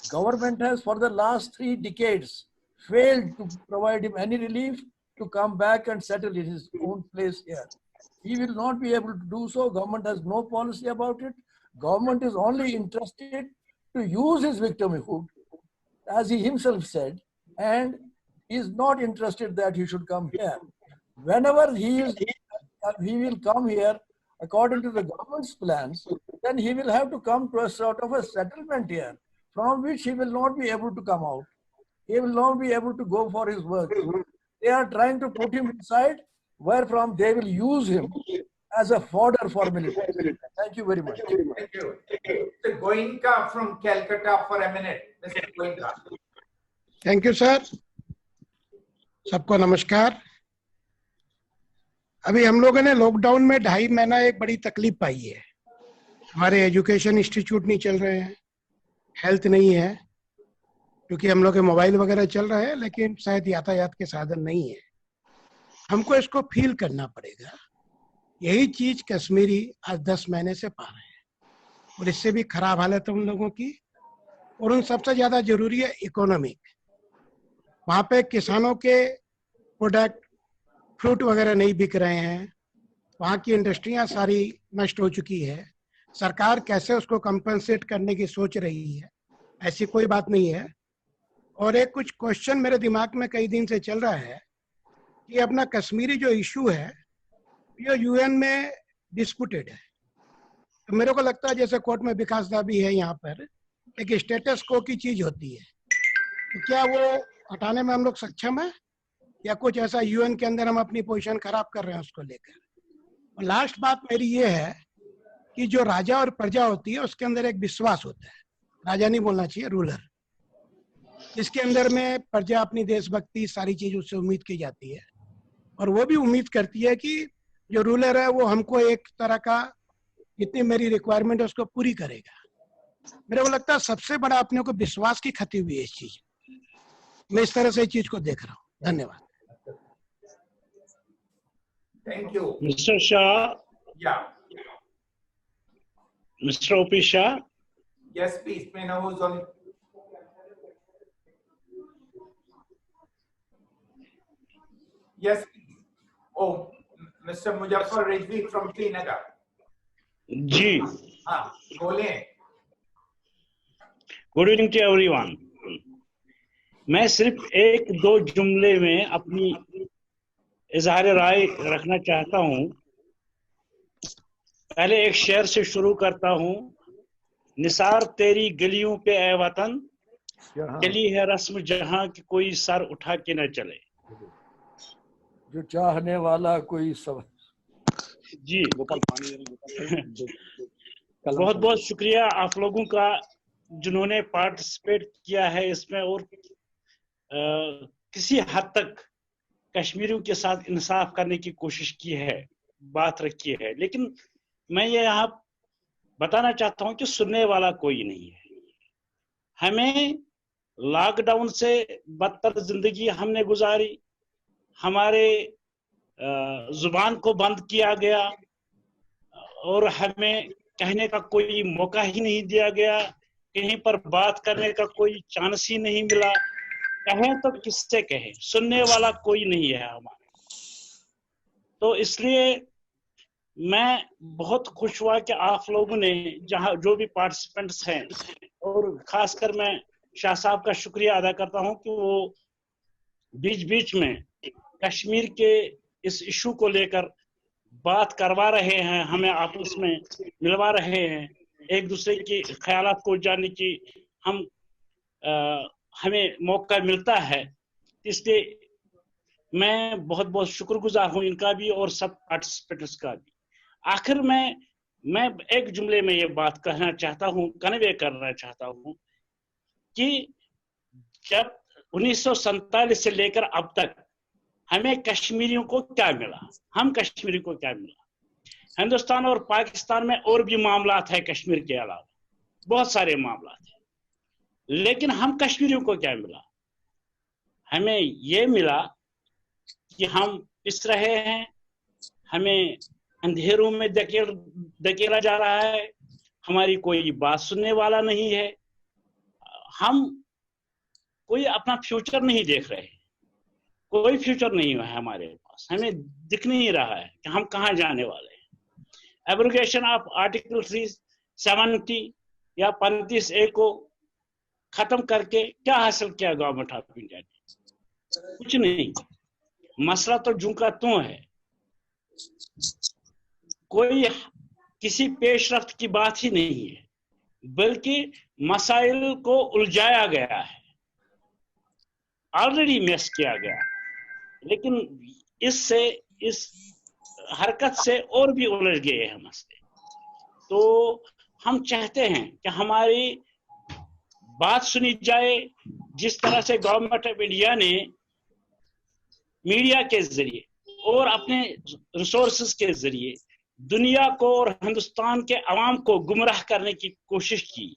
Government has for the last 3 decades failed to provide him any relief to come back and settle in his own place here. He will not be able to do so. Government has no policy about it. Government is only interested to use his victimhood, as he himself said, and is not interested that he should come here. Whenever he will come here according to the government's plans, then he will have to come to a sort of a settlement here, from which he will not be able to come out. He will not be able to go for his work. They are trying to put him inside, wherefrom they will use him as a fodder for military. Thank you very much. Thank you. Mr. Goenka from Calcutta for a minute. Mr. Goenka. Thank you, sir. सबको नमस्कार. अभी हम लोगों ने lockdown में 2.5 महीना एक बड़ी तकलीफ पाई है. हमारे एजुकेशन इंस्टीट्यूट नहीं चल रहे हैं, हेल्थ नहीं है, क्योंकि हम लोग के मोबाइल वगैरह चल रहे हैं, लेकिन शायद यातायात के साधन नहीं है. हमको इसको फील करना पड़ेगा. यही चीज कश्मीरी आज 10 महीने से पा रहे हैं और इससे भी खराब हालत है उन लोगों की. और उन सबसे ज्यादा जरूरी है इकोनॉमिक. वहां पे किसानों के प्रोडक्ट फ्रूट वगैरह नहीं बिक रहे हैं. वहाँ की इंडस्ट्रियां सारी नष्ट हो चुकी है. सरकार कैसे उसको कंपनसेट करने की सोच रही है, ऐसी कोई बात नहीं है. और एक कुछ क्वेश्चन मेरे दिमाग में कई दिन से चल रहा है कि अपना कश्मीरी जो इशू है ये यूएन में डिस्प्यूटेड है. तो मेरे को लगता है जैसे कोर्ट में विकास दा भी है, यहाँ पर एक स्टेटस को की चीज होती है, तो क्या वो हटाने में हम लोग सक्षम है या कुछ ऐसा यूएन के अंदर हम अपनी पोजीशन खराब कर रहे हैं उसको लेकर. और लास्ट बात मेरी ये है कि जो राजा और प्रजा होती है उसके अंदर एक विश्वास होता है. राजा नहीं बोलना चाहिए, रूलर. इसके अंदर में प्रजा अपनी देशभक्ति सारी चीज उससे उम्मीद की जाती है और वो भी उम्मीद करती है कि जो रूलर है वो हमको एक तरह का जितनी मेरी रिक्वायरमेंट है उसको पूरी करेगा। मेरे को लगता है सबसे बड़ा अपने को विश्वास की क्षति हुई है इस चीज। मैं इस तरह से इस चीज को देख रहा हूँ। धन्यवाद। Thank you. Mr. Shah. Yeah. Mr. O.P. Shah. Yes, please. May I know who's on? Yes. Oh, Mr. Muzaffar Rizvi from Srinagar. जी. हाँ, बोले. Good evening to everyone. मैं सिर्फ एक दो जुमले में अपनी इजहार राय रखना चाहता हूँ। पहले एक शेर से शुरू करता हूँ। निसार तेरी गलियों पे ए वतन, चली है रस्म जहां की कोई सर उठा के न चले। जो चाहने वाला कोई सब। जी बहुत बहुत शुक्रिया आप लोगों का जिन्होंने पार्टिसिपेट किया है इसमें और किसी हद तक कश्मीरियों के साथ इंसाफ करने की कोशिश की है, बात रखी है। लेकिन मैं ये यहाँ बताना चाहता हूँ कि सुनने वाला कोई नहीं है। हमें लॉकडाउन से बदतर जिंदगी हमने गुजारी, हमारे जुबान को बंद किया गया और हमें कहने का कोई मौका ही नहीं दिया गया, कहीं पर बात करने का कोई चांस ही नहीं मिला। कहें तो किससे कहें, सुनने वाला कोई नहीं है हमारा। तो इसलिए मैं बहुत खुश हुआ कि आप लोगों ने जहां जो भी पार्टिसिपेंट्स हैं, और खासकर मैं शाह साहब का शुक्रिया अदा करता हूं कि वो बीच बीच में कश्मीर के इस इशू को लेकर बात करवा रहे हैं, हमें आपस में मिलवा रहे हैं, एक दूसरे के ख्यालात को जानने की हमें मौका मिलता है। इसलिए मैं बहुत बहुत शुक्रगुजार हूं इनका भी और सब पार्टिसिपेंट्स का भी। आखिर में मैं एक जुमले में ये बात कहना चाहता हूं, कन्वे करना चाहता हूं कि जब 1947 से लेकर अब तक हमें कश्मीरियों को क्या मिला, हम कश्मीरी को क्या मिला। हिंदुस्तान और पाकिस्तान में और भी मामलात है कश्मीर के अलावा, बहुत सारे मामलात हैं, लेकिन हम कश्मीरियों को क्या मिला? हमें ये मिला कि हम पिस रहे हैं, हमें अंधेरों में धकेला जा रहा है, हमारी कोई बात सुनने वाला नहीं है, हम कोई अपना फ्यूचर नहीं देख रहे, कोई फ्यूचर नहीं है हमारे पास, हमें दिख नहीं रहा है कि हम कहाँ जाने वाले हैं। एब्रोगेशन ऑफ आर्टिकल 370 या 35A को खत्म करके क्या हासिल किया गवर्नमेंट ऑफ इंडिया ने? कुछ नहीं। मसला तो जूं का त्यों है, कोई किसी पेशरफ्त की बात ही नहीं है, बल्कि मसाइल को उलझाया गया है, ऑलरेडी मिस किया गया। लेकिन इससे, इस हरकत से और भी उलझ गए हैं मसले। तो हम चाहते हैं कि हमारी बात सुनी जाए, जिस तरह से गवर्नमेंट ऑफ इंडिया ने मीडिया के जरिए और अपने रिसोर्सेज के जरिए दुनिया को और हिंदुस्तान के अवाम को गुमराह करने की कोशिश की।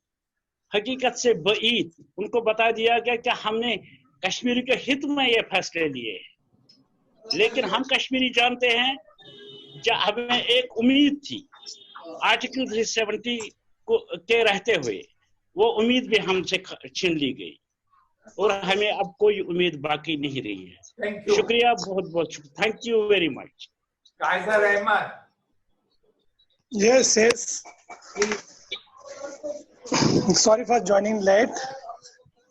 हकीकत से बईद उनको बता दिया गया कि हमने कश्मीरी के हित में ये फैसले लिए, लेकिन हम कश्मीरी जानते हैं जब हमें एक उम्मीद थी आर्टिकल 370 के रहते हुए, वो उम्मीद भी हमसे छीन ली गई और हमें अब कोई उम्मीद बाकी नहीं रही है। शुक्रिया, बहुत बहुत शुक्रिया। Thank you very much. Qaiser Ahmad. Yes, yes. Sorry for joining late.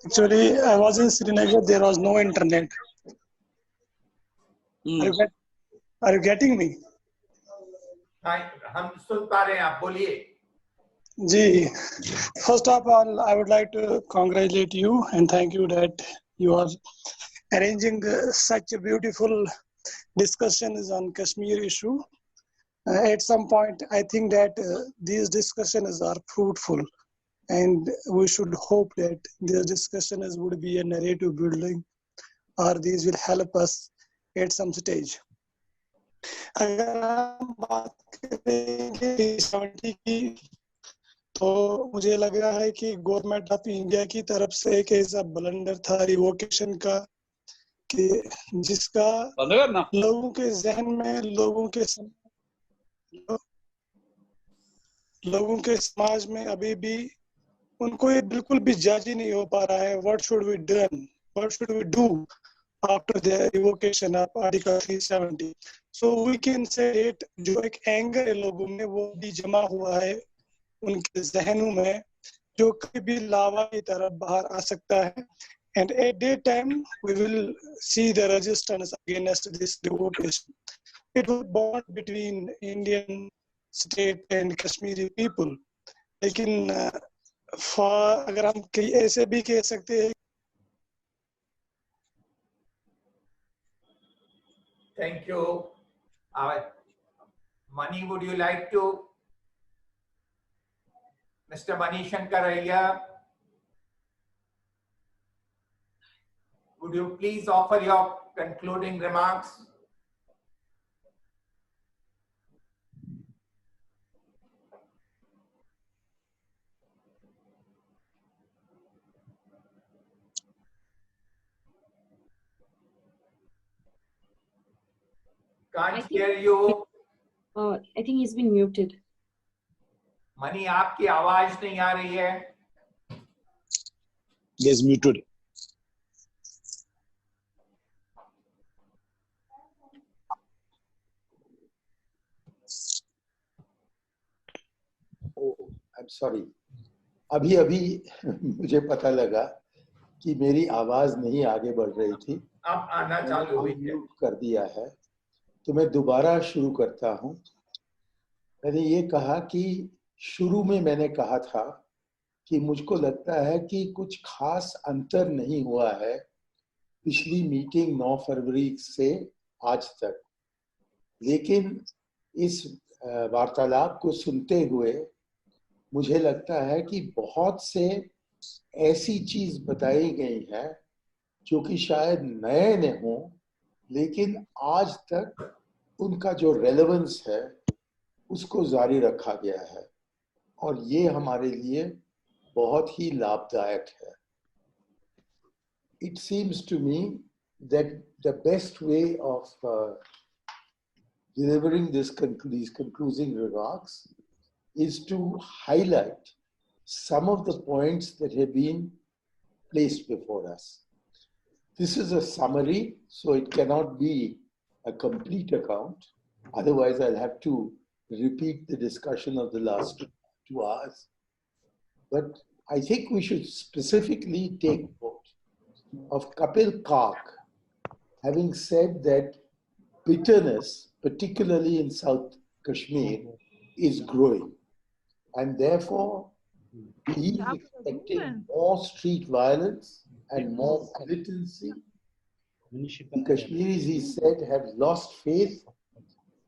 Actually, I was in Srinagar. There was no internet. Are you getting me? हम सुन पा रहे हैं, आप बोलिए। जी, first of all, I would like to congratulate you and thank you that you are arranging such a beautiful discussions on Kashmir issue. At some point, I think that these discussions are fruitful, and we should hope that these discussions would be a narrative building, or these will help us at some stage. अगर हम बात करेंगे 370 की, तो मुझे लग रहा है कि गवर्नमेंट ऑफ इंडिया की तरफ से एक ऐसा ब्लंडर था रिवोकेशन का कि जिसका लोगों के जहन में, लोगों के समाज में अभी भी उनको ये बिल्कुल भी जज ही नहीं हो पा रहा है. What should we do after the revocation of Article 370? So we can say it, जो एक एंगर है लोगों में वो भी जमा हुआ है उनके जहनों में, जो कभी भी लावा की तरफ बाहर आ सकता है. And at that time we will see the resistance against this revocation. It was born between Indian state and Kashmiri people. लेकिन अगर हम ऐसे भी कह सकते हैं. Thank you. Mani, would you like to? Mr. Mani Shankar Iyer, would you please offer your concluding remarks? Can't hear you. I think he's been muted. Mani, आपकी आवाज नहीं आ रही है. Yes, muted. Oh, I'm sorry. अभी मुझे पता लगा कि मेरी आवाज नहीं आगे बढ़ रही थी. अब आना चालू हुई है. म्यूट कर दिया है, तो मैं दोबारा शुरू करता हूँ. मैंने ये कहा कि शुरू में मैंने कहा था कि मुझको लगता है कि कुछ खास अंतर नहीं हुआ है पिछली मीटिंग 9 फरवरी से आज तक. लेकिन इस वार्तालाप को सुनते हुए मुझे लगता है कि बहुत से ऐसी चीज बताई गई है जो कि शायद नए न हो, लेकिन आज तक उनका जो रेलेवेंस है उसको जारी रखा गया है, और ये हमारे लिए बहुत ही लाभदायक है. It seems to me that the best way of delivering these concluding remarks is to highlight some of the points that have been placed before us. This is a summary, so it cannot be a complete account. Otherwise, I'll have to repeat the discussion of the last 2 hours. But I think we should specifically take note of Kapil Kark having said that bitterness, particularly in South Kashmir, is growing. And therefore, he is expecting more street violence and more militancy. The Kashmiris, he said, have lost faith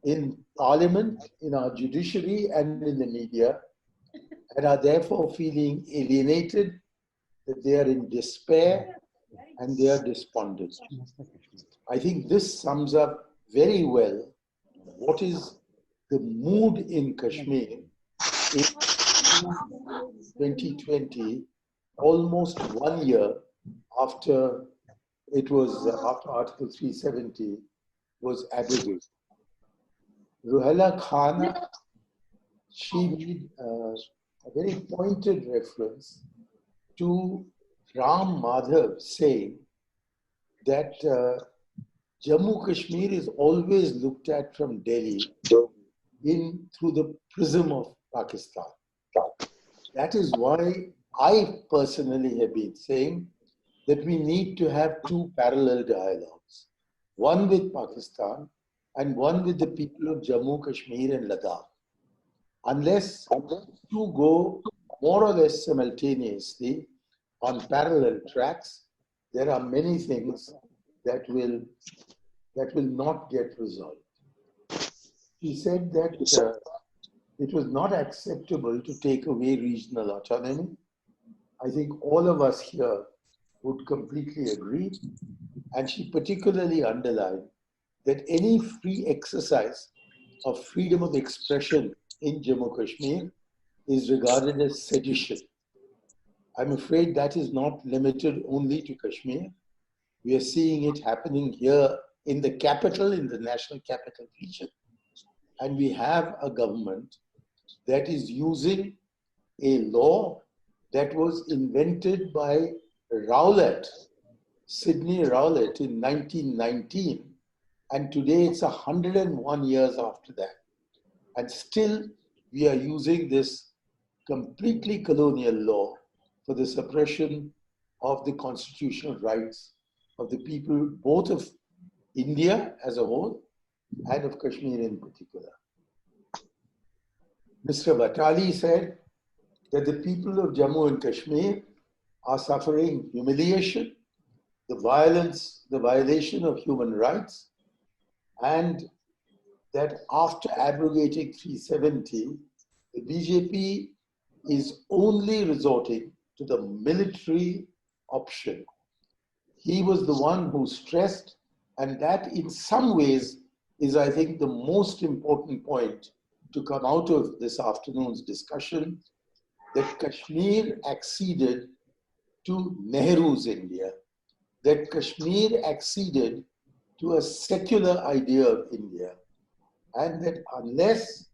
in parliament, in our judiciary and in the media, and are therefore feeling alienated, that they are in despair and they are despondent. I think this sums up very well what is the mood in Kashmir in 2020, almost 1 year after after Article 370 was abrogated. Ruhaila Khan, she made a very pointed reference to Ram Madhav saying that Jammu Kashmir is always looked at from Delhi through the prism of Pakistan. That is why I personally have been saying that we need to have 2 parallel dialogues, one with Pakistan and one with the people of Jammu, Kashmir and Ladakh. Unless 2 go more or less simultaneously on parallel tracks, there are many things that will not get resolved. He said that it was not acceptable to take away regional autonomy. I think all of us here would completely agree. And she particularly underlined that any free exercise of freedom of expression in Jammu Kashmir is regarded as sedition. I'm afraid that is not limited only to Kashmir. We are seeing it happening here in the capital, in the national capital region. And we have a government that is using a law that was invented by Rowlatt, Sidney Rowlatt, in 1919. And today it's 101 years after that. And still we are using this completely colonial law for the suppression of the constitutional rights of the people, both of India as a whole and of Kashmir in particular. Mr. Vatali said that the people of Jammu and Kashmir are suffering humiliation, the violence, the violation of human rights, and that after abrogating 370, the BJP is only resorting to the military option. He was the one who stressed, and that in some ways is, I think, the most important point to come out of this afternoon's discussion, that Kashmir acceded to Nehru's India, that Kashmir acceded to a secular idea of India, and that unless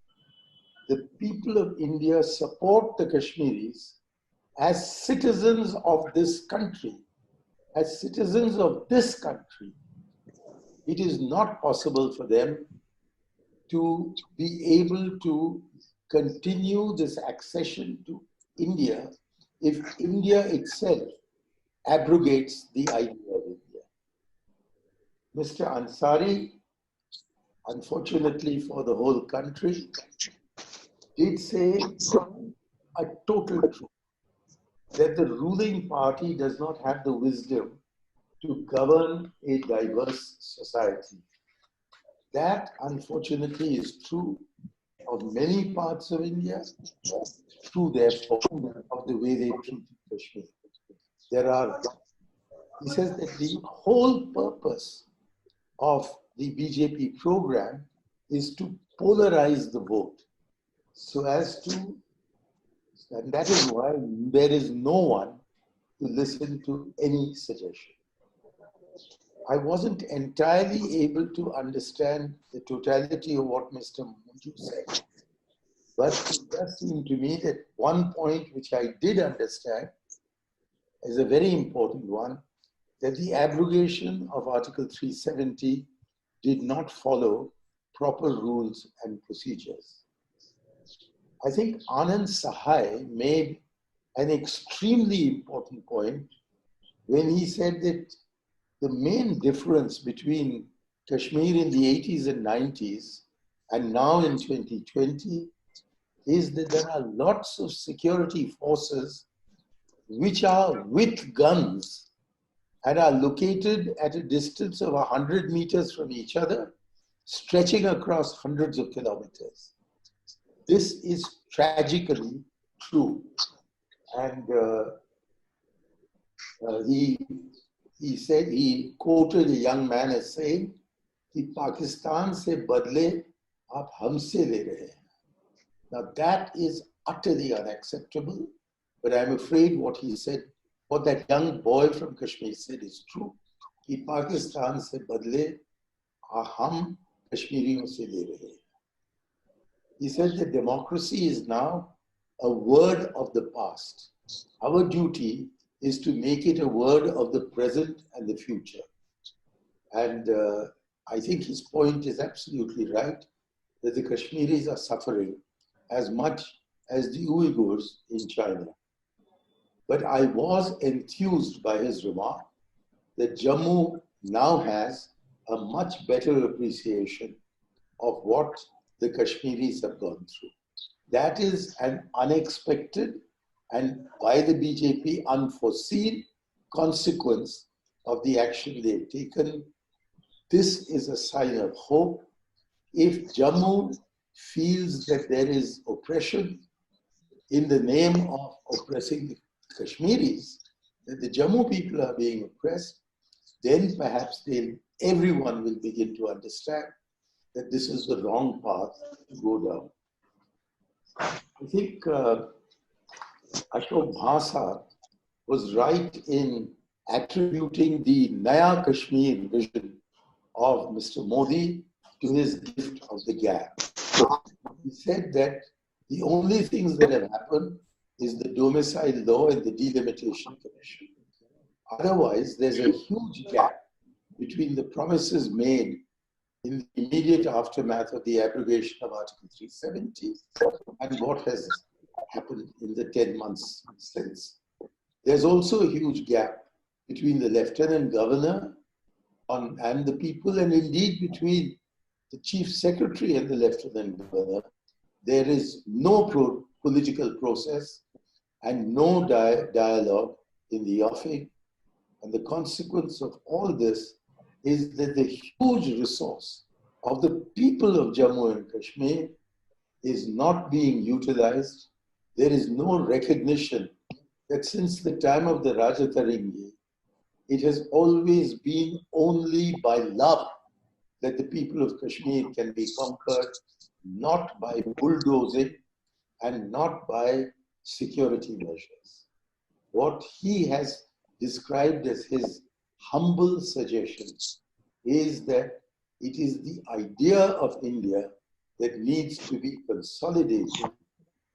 the people of India support the Kashmiris as citizens of this country, as citizens of this country, it is not possible for them to be able to continue this accession to India if India itself abrogates the idea of India. Mr. Ansari, unfortunately for the whole country, did say a total truth, that the ruling party does not have the wisdom to govern a diverse society. That, unfortunately, is true of many parts of India, true, therefore, of the way they treat Kashmir. He says that the whole purpose of the BJP program is to polarize the vote, so as to, and that is why there is no one to listen to any suggestion. I wasn't entirely able to understand the totality of what Mr. Munju said, but it does seem to me that one point which I did understand is a very important one, that the abrogation of Article 370 did not follow proper rules and procedures. I think Anand Sahai made an extremely important point when he said that the main difference between Kashmir in the 80s and 90s and now in 2020 is that there are lots of security forces which are with guns and are located at a distance of 100 meters from each other, stretching across hundreds of kilometers. This is tragically true. And he said, he quoted a young man as saying, कि पाकिस्तान से बदले आप हमसे ले रहे हैं. Now that is utterly unacceptable, but I'm afraid what he said, what that young boy from Kashmir said is true. कि पाकिस्तान से बदले हम कश्मीरियों से ले रहे हैं. He said that democracy is now a word of the past. Our duty is to make it a word of the present and the future. And I think his point is absolutely right, that the Kashmiris are suffering as much as the Uyghurs in China. But I was enthused by his remark that Jammu now has a much better appreciation of what the Kashmiris have gone through. That is an unexpected and by the BJP unforeseen consequence of the action they've taken. This is a sign of hope. If Jammu feels that there is oppression in the name of oppressing the Kashmiris, that the Jammu people are being oppressed, then perhaps they'll everyone will begin to understand that this is the wrong path to go down. I think Ashok Bhasa was right in attributing the Naya Kashmir vision of Mr. Modi to his gift of the gap. He said that the only things that have happened is the domicile law and the delimitation commission. Otherwise, there's a huge gap between the promises made in the immediate aftermath of the abrogation of Article 370 and what has happened in the 10 months since. There's also a huge gap between the Lieutenant Governor and the people, and indeed between the Chief Secretary and the Lieutenant Governor. There is no political process and no dialogue in the offing. And the consequence of all this is that the huge resource of the people of Jammu and Kashmir is not being utilized. There is no recognition that since the time of the Raja Tarangi, it has always been only by love that the people of Kashmir can be conquered, not by bulldozing and not by security measures. What he has described as his humble suggestion is that it is the idea of India that needs to be consolidated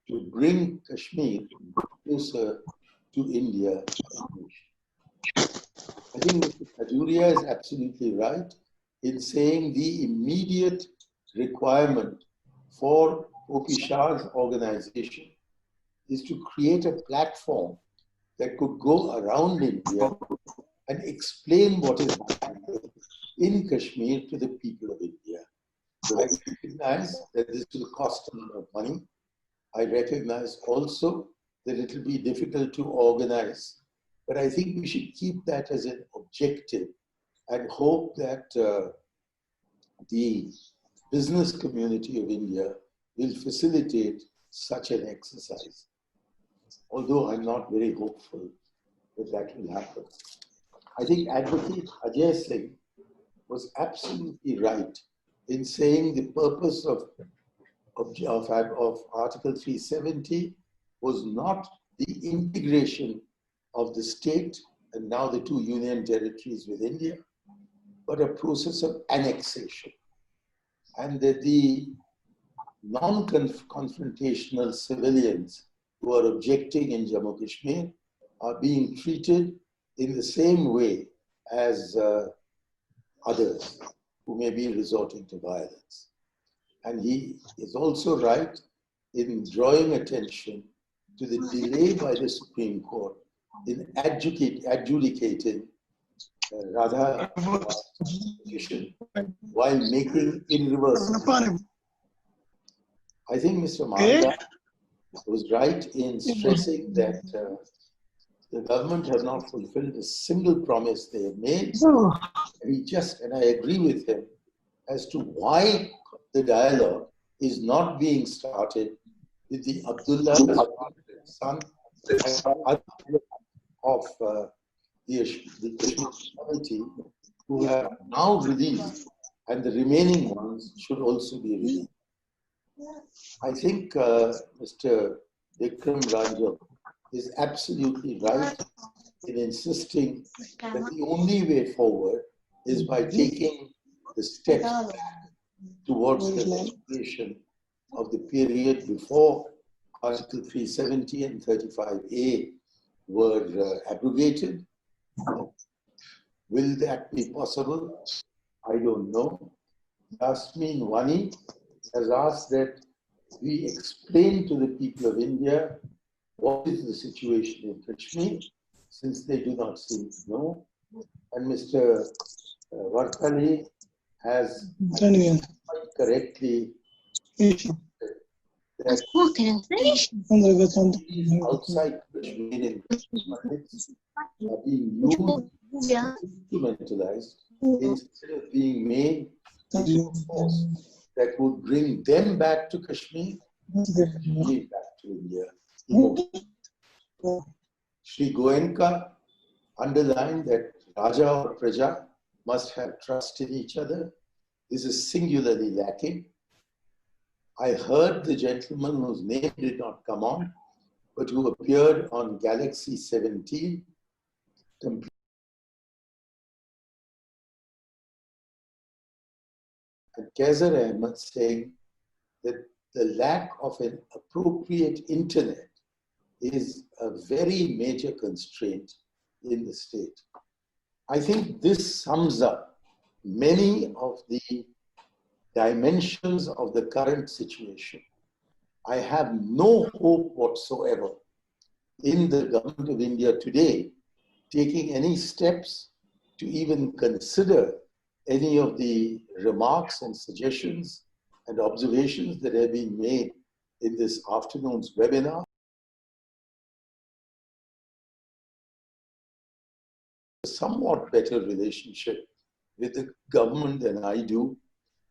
to bring Kashmir closer to India. I think Mr. Khajuria is absolutely right in saying the immediate requirement for O.P. Shah's organization is to create a platform that could go around India and explain what is happening in Kashmir to the people of India. I recognize that this will cost a lot of money. I recognize also that it will be difficult to organize, but I think we should keep that as an objective and hope that the business community of India will facilitate such an exercise. Although I'm not very hopeful that that will happen. I think Advocate Ajay Singh was absolutely right in saying the purpose of Article 370 was not the integration of the state and now the two union territories with India, but a process of annexation. And that the non-confrontational civilians who are objecting in Jammu Kashmir are being treated in the same way as others who may be resorting to violence. And he is also right in drawing attention to the delay by the Supreme Court in adjudicating Radha petition while making irreversible. I think Mr. Maharaj was right in stressing that the government has not fulfilled a single promise they have made. And I agree with him as to why the dialogue is not being started with the Abdullah son of the committee who have now released, and the remaining ones should also be released. I think Mr. Vikram Ranjan is absolutely right in insisting that the only way forward is by taking the steps back towards the legislation of the period before Article 370 and 35A were abrogated. Will that be possible? I don't know. Yasmin Wani has asked that we explain to the people of India what is the situation in Kashmir, since they do not seem to know. And Mr. Varkali has quite correctly that outside Kashmir and Kashmir are being used, instrumentalized, instead of being made into a force that would bring them back to Kashmir, Kashmir back to India. Sri Goenka underlined that Raja or Praja must have trust in each other. This is singularly lacking. I heard the gentleman whose name did not come on, but who appeared on Galaxy 17, and Kaiser Ahmed saying that the lack of an appropriate internet is a very major constraint in the state. I think this sums up many of the dimensions of the current situation. I have no hope whatsoever in the government of India today taking any steps to even consider any of the remarks and suggestions and observations that have been made in this afternoon's webinar. A somewhat better relationship with the government than I do,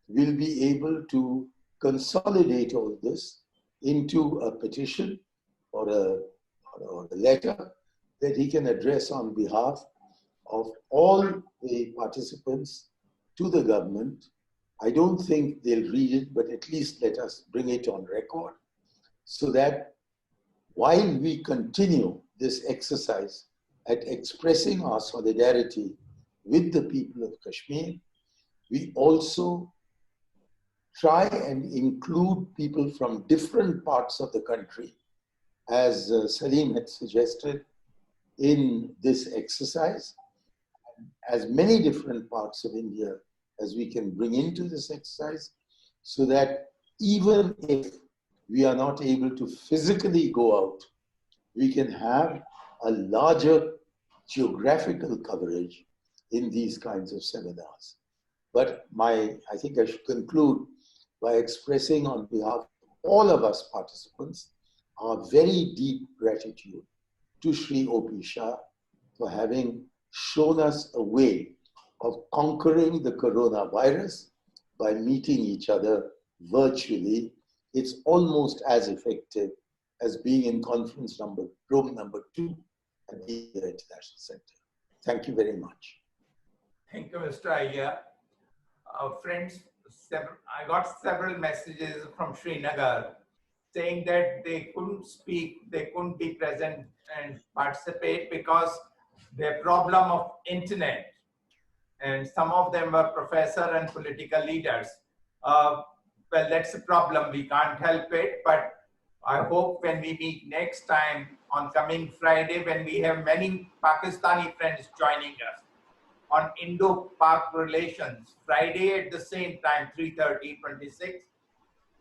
will be able to consolidate all this into a petition or a letter that he can address on behalf of all the participants to the government. I don't think they'll read it, but at least let us bring it on record so that while we continue this exercise at expressing our solidarity with the people of Kashmir, we also try and include people from different parts of the country, as Salim had suggested, in this exercise. As many different parts of India as we can bring into this exercise, so that even if we are not able to physically go out, we can have a larger geographical coverage in these kinds of seminars. But I think I should conclude by expressing on behalf of all of us participants our very deep gratitude to Sri O.P. Shah for having shown us a way of conquering the coronavirus by meeting each other virtually. It's almost as effective as being in conference room number 2 at the International Center. Thank you very much. Thank you, Mr. Iyer. Friends, I got several messages from Srinagar saying that they couldn't speak, they couldn't be present and participate because their problem of internet, and some of them were professors and political leaders. Well, that's a problem, we can't help it, but I hope when we meet next time on coming Friday, when we have many Pakistani friends joining us on Indo-Pak relations, Friday at the same time, 3:30, 26,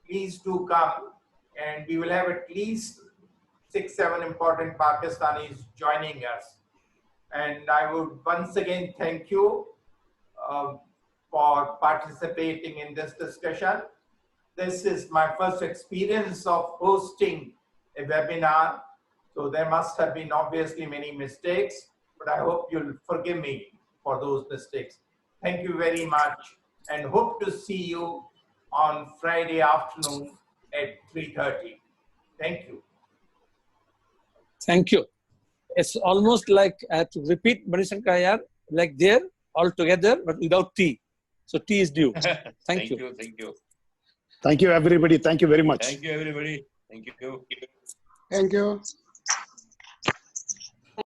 please do come, and we will have at least 6-7 important Pakistanis joining us. And I would once again thank you for participating in this discussion. This is my first experience of hosting a webinar, so there must have been obviously many mistakes, but I hope you'll forgive me for those mistakes. Thank you very much, and hope to see you on Friday afternoon at 3:30. Thank you. Thank you. It's almost like I have to repeat Manishankar Iyer, like there all together, but without tea. So tea is due. Thank you. Thank you. Thank you, everybody. Thank you very much. Thank you, everybody. Thank you. Thank you.